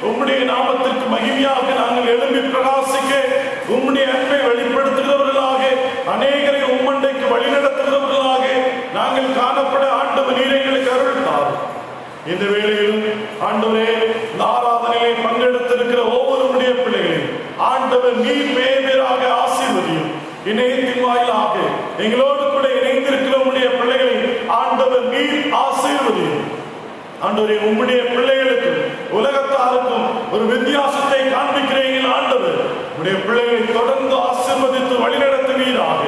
உம்முடைய நாமத்திற்கு மகிமையாக நாங்கள் எழும்பி பிரகாசிக்க உம்முடைய அன்பை வெளிப்படுத்துகிறவர்களாக அநேகரை உம்மண்டைக்கு வழிநடத்துகிறவர்களாக நாங்கள் காணப்பட ஆண்டவர் நீர் எங்களுக்கு அருள்தார். இந்த வேளையிலும் ஆண்டவரே, ஆராதனையை பங்கெடுத்திருக்கிற ஒவ்வொருடைய பிள்ளைகளையும் ஆண்டவர் நீர் மேலாக ஆசீர்வதியும். இணையத்தின் வாயிலாக எங்களோடு கூட இணைந்திருக்கிற உம்முடைய பிள்ளைகளை ஆண்டவர் நீர் ஆசீர்வதியும். ஆண்டவரே, உம்முடைய பிள்ளைகளுக்கு உலகத்தாருக்கும் ஒரு வித்தியாசத்தை காண்பிக்கிறீர்கள். ஆண்டவர் உம்முடைய பிள்ளைகளை தொடர்ந்து ஆசீர்வதித்து வழிநடத்துவீராக.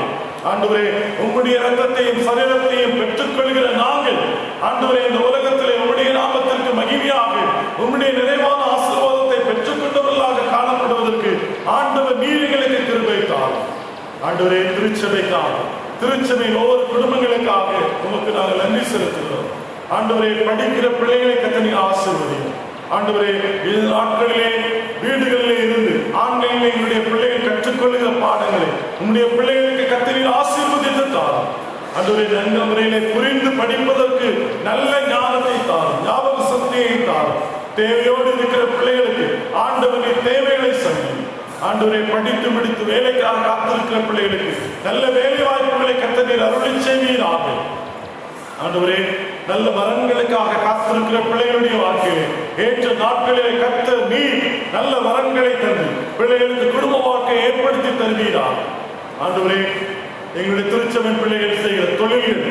ஆண்டவரே, உம்முடைய ரத்தத்தையும் சரீரத்தையும் பெற்றுக்கொள்கிற நாங்கள் ஆண்டவரே, இந்த உலகத்திலே உம்முடைய நாமத்திற்கு மகிமையாக உம்முடைய நிறைவான ஆசீர்வாதத்தை பெற்றுக்கொண்டவர்களாக காணப்படுவதற்கு ஆண்டவர் நீர் எங்களுக்கு கிருபை தாரும். ஆண்டவரே, திருச்சபைக்காக திருச்சபையின் ஒவ்வொரு குடும்பங்களுக்காக உமக்கு நாங்கள் நன்றி செலுத்துகிறோம். ஆண்டவரே, படிக்கிற பிள்ளைகளை கத்தனை ஆசீர்வதியும். ஆண்டவரே, இந்த நாட்களிலே வீடுகளிலே இருந்து ஆன்லைனில் எங்களுடைய பிள்ளைகள் கற்றுக்கொள்கிற பாடங்களை உங்களுடைய பிள்ளைகளுக்கு கத்தனை ஆசீர்வதித்து தாரும். ஆண்டவரே, நல்ல முறையிலே புரிந்து படிப்பதற்கு நல்ல ஞானத்தை தாரும், ஞாபக சக்தியை தாரும். தேவையோடு இருக்கிற பிள்ளைகளுக்கு ஆண்டவரே தேவைகளை சந்தி. ஆண்டவரை படித்து முடித்து வேலைக்காக காத்திருக்கிற பிள்ளைகளுக்கு நல்ல வேலை வாய்ப்புகளை கத்தனை அருளி செய்வீராக. ஆண்டவரே, நல்ல வரன்களுக்காக காத்திருக்கிற பிள்ளைகளுடைய வாழ்க்கையிலே ஏற்ற நாட்களிலே கர்த்தர் நீர் நல்ல வரன்களை தந்து பிள்ளைகளுக்கு குடும்ப வாழ்க்கையை ஏற்படுத்தி தருவீராக. ஆண்டவரே, எங்களுடைய திருச்சபை பிள்ளைகள் செய்கிற தொழில்கள்,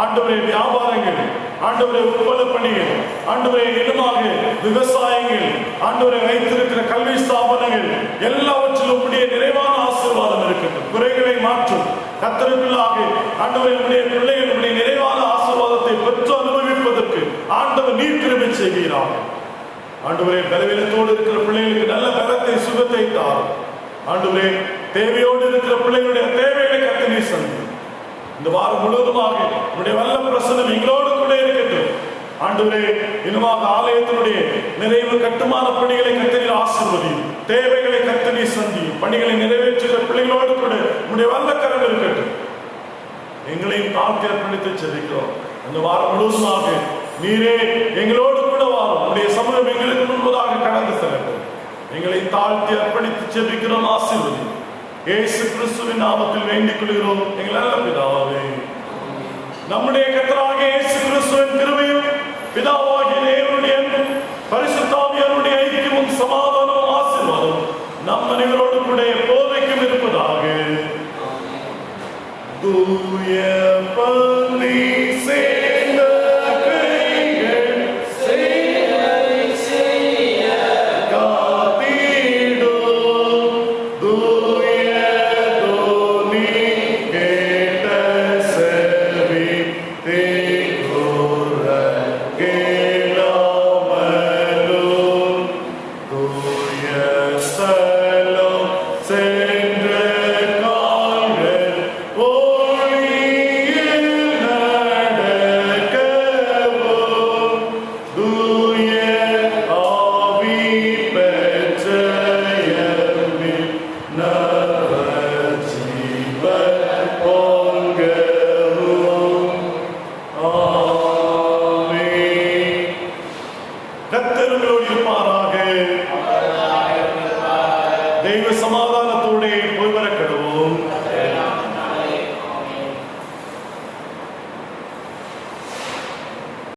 ஆண்டவரே வியாபாரங்கள், ஆண்டவரே உற்பல பணிகள், ஆண்டவரே இன்னுமாக விவசாயங்கள், ஆண்டவரை வைத்திருக்கிற கல்வி ஸ்தாபனங்கள் எல்லாவற்றிலும் உடைய நிறைவான ஆசீர்வாதம் இருக்கட்டும். குறைகளை மாற்றும் கர்த்தருக்குள்ளாக ஆண்டவரை உடைய பிள்ளைகள் உடைய நிறைவான ஆசீர்வாதத்தை பெற்று அனுபவிப்பதற்கு ஆண்டவர் நீர் கிருபை செய்கிறார். ஆண்டவரே, பலவீனத்தோடு இருக்கிற பிள்ளைகளுக்கு நல்ல பலத்தை சுகத்தை தாரும். ஆண்டவரே, தேவையோடு இருக்கிற பிள்ளைகளுடைய தேவைகளை கர்த்தர் நீர் சந்தி. இந்த வாரம் முழுவதுமாக உடைய வல்ல பிரசனம் எங்களோடு கூட இருக்கட்டும். ஆண்டவரே, இன்னுமாக ஆலயத்தினுடைய நிறைவு கட்டுமான பணிகளை கர்த்தர் ஆசீர்வதியும். தேவைகளை கர்த்தர் சந்தி. பணிகளை நிறைவேற்றுகிற பிள்ளைகளோடு கூட உடைய வல்ல கரம் இருக்கட்டும். எங்களையும் தாழ்த்தி அர்ப்பணித்து செபிக்கிறோம். அந்த வாரம் முழுவதுமாக நீரே எங்களோடு கூட வாரும். உடைய சமூகம் எங்களுக்கு முன்பதாக கடந்து செல்லட்டும். எங்களை தாழ்த்தி அர்ப்பணித்து செபிக்கிறோம். ஆசீர்வதி இயேசு கிறிஸ்துவின் நாமத்தில் வேண்டிக் கொள்கிறோம் எங்கள் நல்ல பிதாவே. நம்முடைய கர்த்தராகிய இயேசு கிறிஸ்துவின் கிருபையும் பிதாவாகிய தேவனுடைய அன்பும் பரிசுத்த ஆவியானவருடைய ஐக்கியமும் சமாதானமும் ஆசீர்வாதமும் நம் அனைவரோடு கூட எப்போதைக்கும் இருப்பதாக. தூய பலி சேர்ந்த கைகள் சேவை செய்ய காத்திடும். தூய தோனி கேட்ட செவி தேகோர கேளாமலும் தூய சலம் சென்ற கால்கள் ஒளியில் நடக்கவும் தூய ஆவி பெற்ற எம்மில் நவஜீவன் பொங்கவும். ஆமென். கர்த்தர் உங்களோடு இருப்பாராக. தெய்வ சமாதானம்